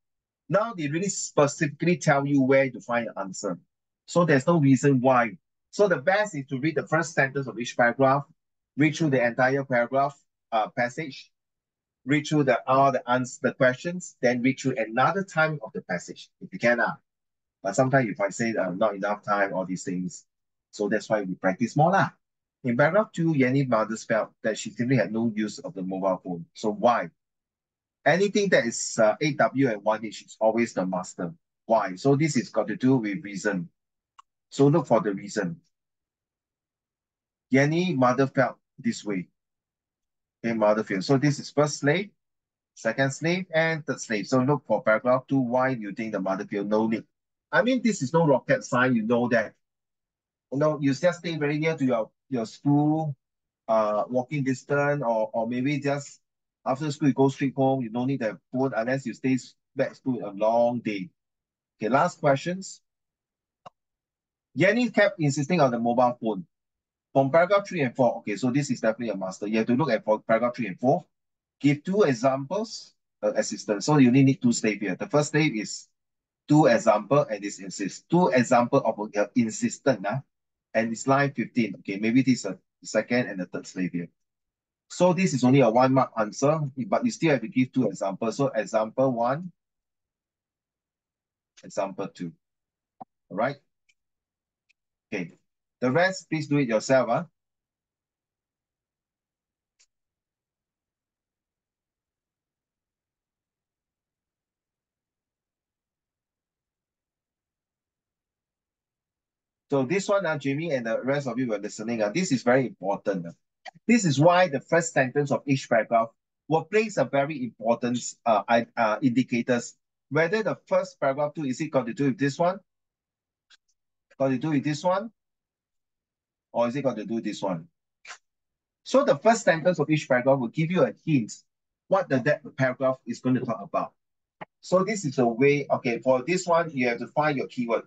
Now they really specifically tell you where to find the answer. So there's no reason why. So the best is to read the first sentence of each paragraph, read through the entire paragraph passage, read through the questions, then read through another time of the passage, if you can. But sometimes if I say not enough time, all these things. So that's why we practice more. In paragraph 2, Yanni's mother felt that she simply had no use of the mobile phone. So why? Anything that is 8W and 1H is always the master. Why? So this is got to do with reason. So look for the reason. Yanni's mother felt this way. Okay, mother felt. So this is first slave, second slave, and third slave. So look for paragraph 2. Why you think the mother feel no need? I mean, this is no rocket science. You know that. You just stay very near to your school, walking distance, or maybe just after school you go straight home. You don't need the phone unless you stay back school a long day. Okay, last questions. Yanni kept insisting on the mobile phone. From paragraph 3 and 4, okay, so this is definitely a master. You have to look at paragraph 3 and 4. Give 2 examples, assistant. So you only need 2 slave here. The first slave is 2 example and this insist. 2 example of insistent. And it's line 15. Okay, maybe this is a second and the third slave here. So this is only a 1 mark answer, but you still have to give 2 examples. So example 1, example 2. All right. Okay. The rest, please do it yourself. So this one, Jamie and the rest of you were listening, this is very important. This is why the first sentence of each paragraph will place a very important indicators. Whether the first paragraph too, is it got to do with this one? Got to do with this one? Or is it got to do with this one? So the first sentence of each paragraph will give you a hint what that paragraph is going to talk about. So this is a way, okay, for this one, you have to find your keyword.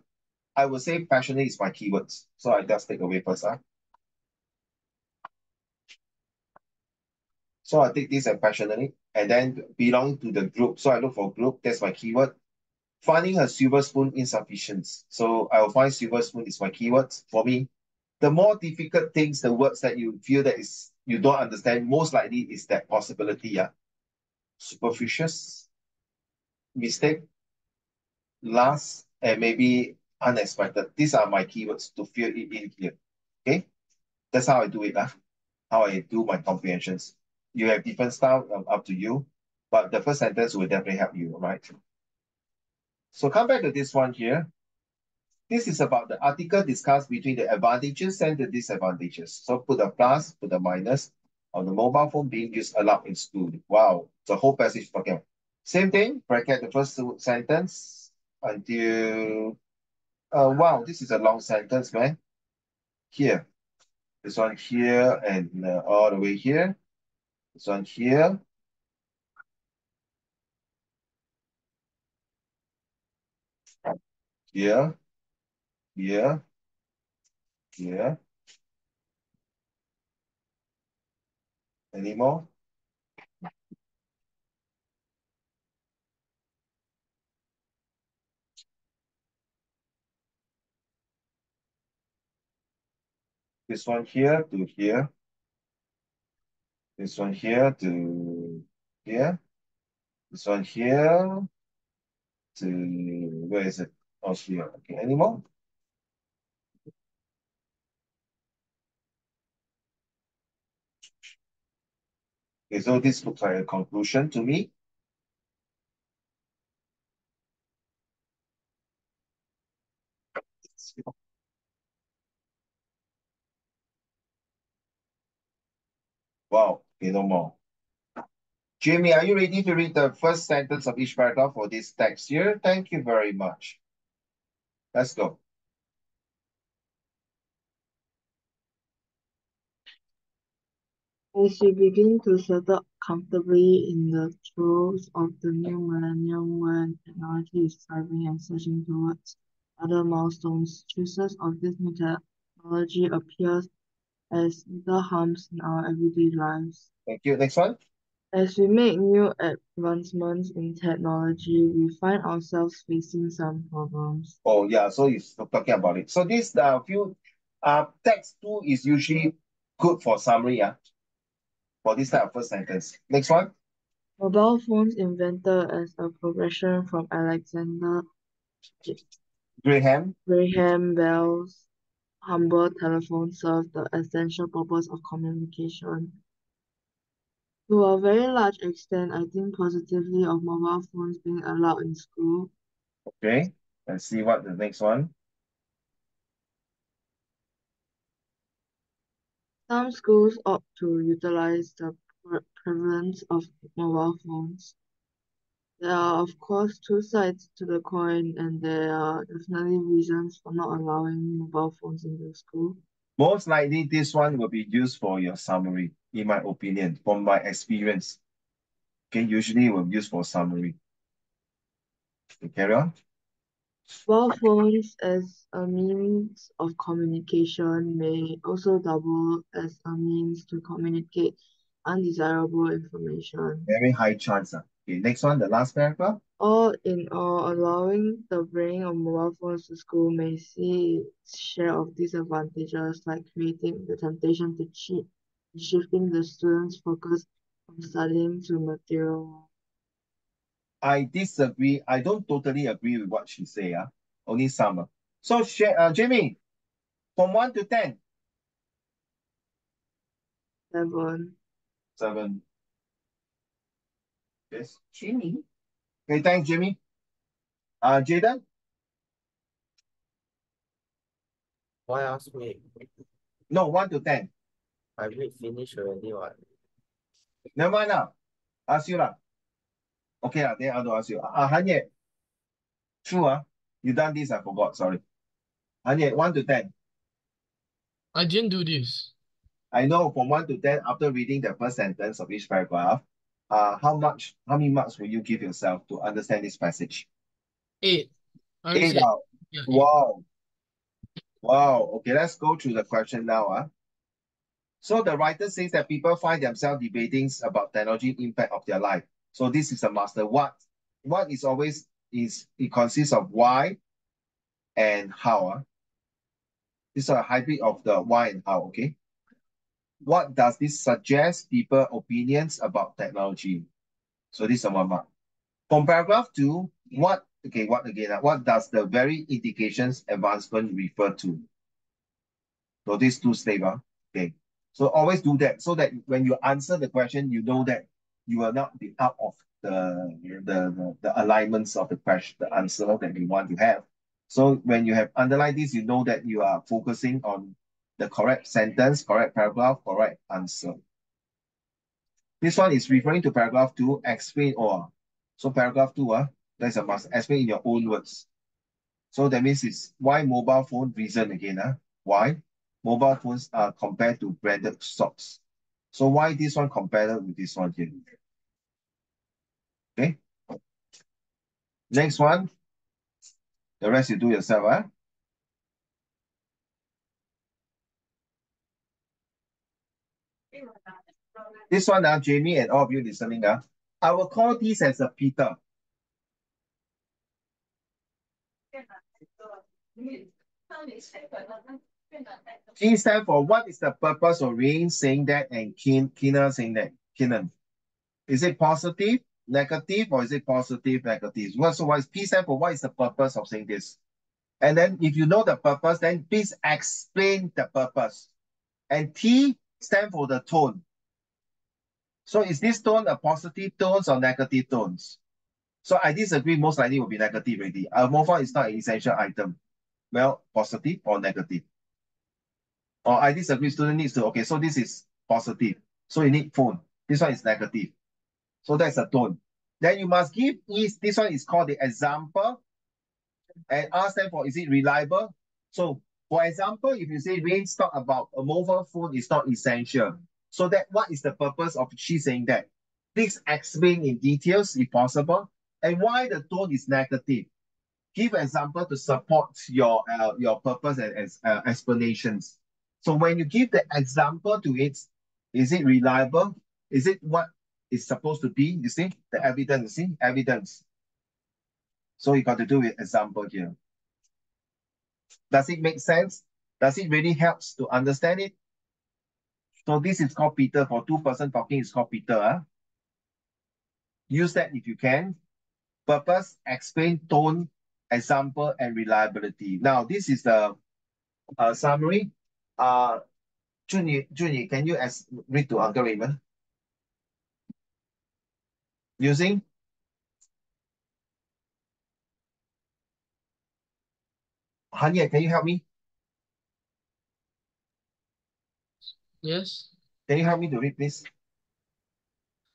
I will say passionate is my keywords. So I just take away first. So I take this as passionately and then belong to the group. So I look for group, that's my keyword. Finding a silver spoon insufficient. So I will find silver spoon is my keyword for me. The more difficult things, the words that you feel that is you don't understand, most likely is that possibility. Superficious, mistake, last, and maybe unexpected. These are my keywords to fill it in here. Okay, that's how I do it. How I do my comprehensions. You have different style, up to you, but the first sentence will definitely help you, right? So come back to this one here. This is about the article discussed between the advantages and the disadvantages. So put a plus, put a minus on the mobile phone being used allowed in school. Wow, the whole passage talking. Same thing, bracket the first sentence until, wow, this is a long sentence, man. Here, this one here, and all the way here. This one here. Here, here, here. Any more? This one here to here. This one here to Here. This one here. To where is it? Oh, here. Okay. Any more? Okay, so this looks like a conclusion to me. Wow. Okay, no more. Jamie, are you ready to read the first sentence of each paragraph for this text here? Thank you very much. Let's go. As we begin to settle comfortably in the throes of the new millennium when technology is thriving and surging towards other milestones, choices of this new technology appears as little harms in our everyday lives. Thank you. Next one. As we make new advancements in technology, we find ourselves facing some problems. Oh, yeah. So he's talking about it. So this few text 2 is usually good for summary, for this type of first sentence. Next one. Mobile phones invented as a progression from Alexander Graham. Bell's humble telephone served the essential purpose of communication. To a very large extent, I think positively of mobile phones being allowed in school. Okay. Let's see what the next one. Some schools opt to utilize the prevalence of mobile phones. There are, of course, two sides to the coin, and there are definitely reasons for not allowing mobile phones in the school. Most likely, this one will be used for your summary, in my opinion, from my experience. Okay, usually we'll use for summary. Okay, carry on. Mobile phones as a means of communication may also double as a means to communicate undesirable information. Very high chance. Okay, next one, the last paragraph. All in all, allowing the bringing of mobile phones to school may see its share of disadvantages, like creating the temptation to cheat and shifting the students' focus from studying to material. I disagree. I don't totally agree with what she say. Only some. So, Jamie, from 1 to 10. 7. 7. Yes. Jamie. Okay, thanks, Jamie. Jaden? Why ask me? No, 1 to 10. I read finish already, what? Never mind now. Ask you lah. Okay lah, then I'll ask you. Han Ye. True, you done this, I forgot, sorry. Han Ye, 1 to 10. I didn't do this. I know from 1 to 10, after reading the first sentence of each paragraph, how many marks will you give yourself to understand this passage? 8. I already 8 said, out. yeah, 8. Wow. Wow. Okay, let's go through the question now. So the writer says that people find themselves debating about technology impact of their life. So this is a master. What is always is it consists of why and how. This is a hybrid of the why and how, okay? What does this suggest people opinions about technology? So this is a 1 mark. From paragraph 2, what does the very indications advancement refer to? So these two statements, okay. So always do that so that when you answer the question, you know that you will not be out of the alignments of the question, the answer that you want to have. So when you have underlined this, you know that you are focusing on the correct sentence, correct paragraph, correct answer. This one is referring to paragraph 2, explain or. So paragraph 2, that's a must. Explain in your own words. So that means it's why mobile phone reason again. Why? Mobile phones are compared to branded stocks. So why this one compared with this one here? Okay. Next one. The rest you do yourself. This one, Jamie and all of you listening, I will call this as a Peter. P stand for what is the purpose of Rain saying that and Keenan saying that. Keenan. Is it positive, negative, or is it positive, negative? So what is P stand for? What is the purpose of saying this? And then if you know the purpose, then please explain the purpose. And T stand for the tone. So is this tone a positive tones or negative tones? So I disagree, most likely will be negative already. A mobile phone is not an essential item. Well, positive or negative? Or I disagree, student needs to, okay, so this is positive. So you need phone. This one is negative. So that's a tone. Then you must give this one is called the example. And R stand for, is it reliable? So for example, if you say Rain talk about a mobile phone is not essential. So that what is the purpose of she saying that? Please explain in details if possible. And why the tone is negative. Give an example to support your purpose and explanations. So when you give the example to it, is it reliable? Is it what it's supposed to be? You see the evidence. You see evidence. So you got to do with example here. Does it make sense? Does it really helps to understand it? So this is called Peter. For two-person talking, it's called Peter. Huh? Use that if you can. Purpose, explain, tone, example, and reliability. Now, this is the summary. Junyi, can you read to Uncle Raymond? Using? Hanya, can you help me? Yes. Can you help me to read, please?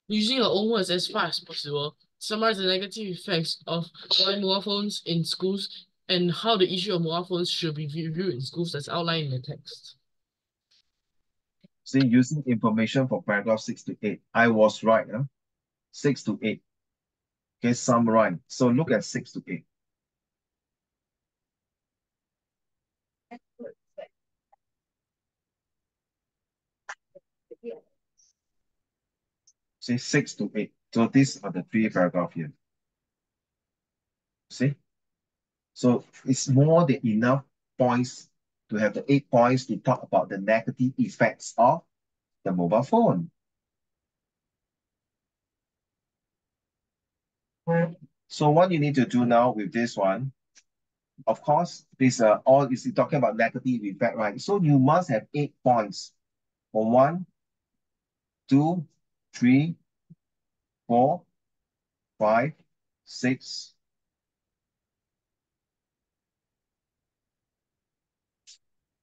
Using your own words as far as possible, summarize the negative effects of buying mobile phones in schools and how the issue of mobile phones should be viewed in schools as outlined in the text. See, using information for paragraph 6 to 8. I was right, huh? 6 to 8. Okay, summarize. So look at 6 to 8. See, 6 to 8. So these are the three paragraphs here. See? So it's more than enough points to have the 8 points to talk about the negative effects of the mobile phone. So what you need to do now with this one, of course, this all is talking about negative effect, right? So you must have 8 points. For 1, 2, 3, 4, 5, 6,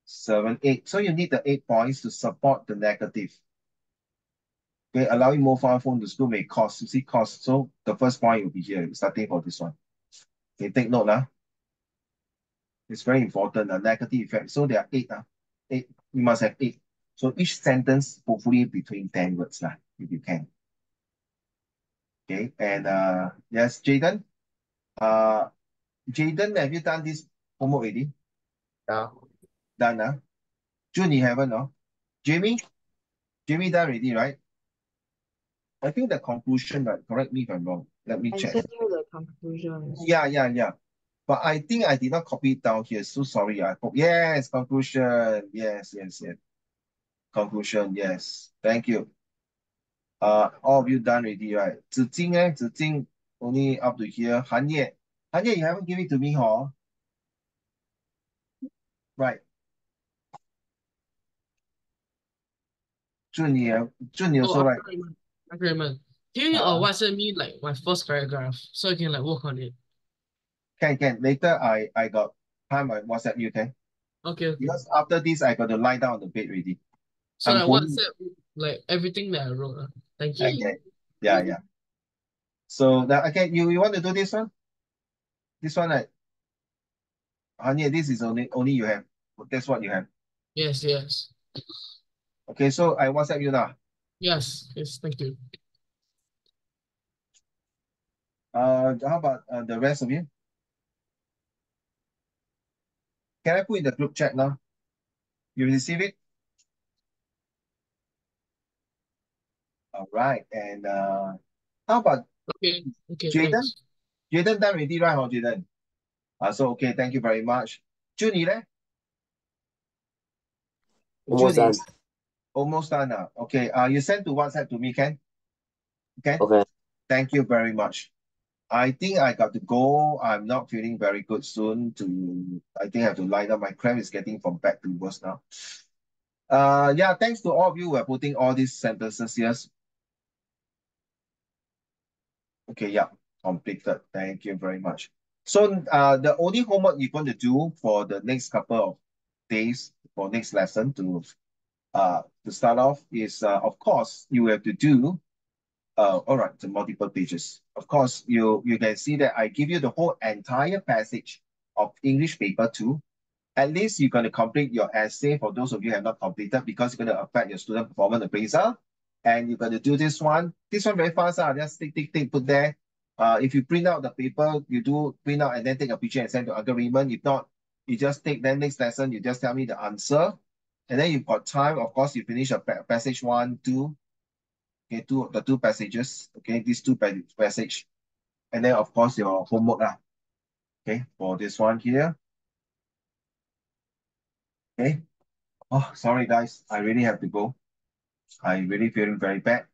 7, 8. So you need the 8 points to support the negative. Okay, allowing mobile phone to school may cost. You see cost. So the first point will be here, starting for this one. Okay, take note. It's very important, the negative effect. So there are 8. 8. You must have 8. So each sentence, hopefully between 10 words, if you can. Okay, and yes, Jaden. Jaden, have you done this homework already? Yeah. Done, June, you haven't, no? Jamie? Jamie done already, right? I think the conclusion, right? Correct me if I'm wrong. Let me I check. sent you the conclusion. Yeah. But I think I did not copy it down here. So sorry. I hope. Yes, conclusion. Yes. Conclusion, yes. Thank you. All of you done already, right? Zijing only up to here. Hanye, you haven't given it to me, huh? Right. Jun also, right? Agreement. Can you WhatsApp me like my first paragraph so I can like work on it? Can. Later, I got time. I WhatsApp you, okay? Okay. Because after this, I got to lie down on the bed already. So I'm like going. WhatsApp like everything that I wrote. Thank you. Okay. Yeah. So now, okay, you want to do this one? This one, right? Hanya, this is only you have. That's what you have. Yes. Okay, so I WhatsApp you now. Yes, thank you. How about the rest of you? Can I put in the group chat now? You receive it? All right. And how about Okay, Jaden? thanks. Jaden done already, right, or Jaden? So okay, thank you very much. Junie, Almost done. Almost done now. Okay. You send to WhatsApp to me, Ken? Okay. Okay. Thank you very much. I think I got to go. I'm not feeling very good soon. I think I have to lie down. My cramp is getting from bad to worse now. Yeah, thanks to all of you who are putting all these sentences here. Okay, yeah, completed. Thank you very much. So the only homework you're going to do for the next couple of days for next lesson to start off is of course you have to do all right, the multiple pages. Of course, you can see that I give you the whole entire passage of English paper 2. At least you're going to complete your essay for those of you who have not completed because it's going to affect your student performance appraisal. And you're going to do this one. This one very fast. Just tick, put there. If you print out the paper, you do print out and then take a picture and send to Uncle Raymond. If not, you just take then next lesson, you just tell me the answer. And then you've got time. Of course, you finish a passage 1, 2. Okay, the two passages. Okay, these two passage. And then, of course, your homework. Okay, for this one here. Okay. Oh, sorry guys, I really have to go. I really feeling very bad.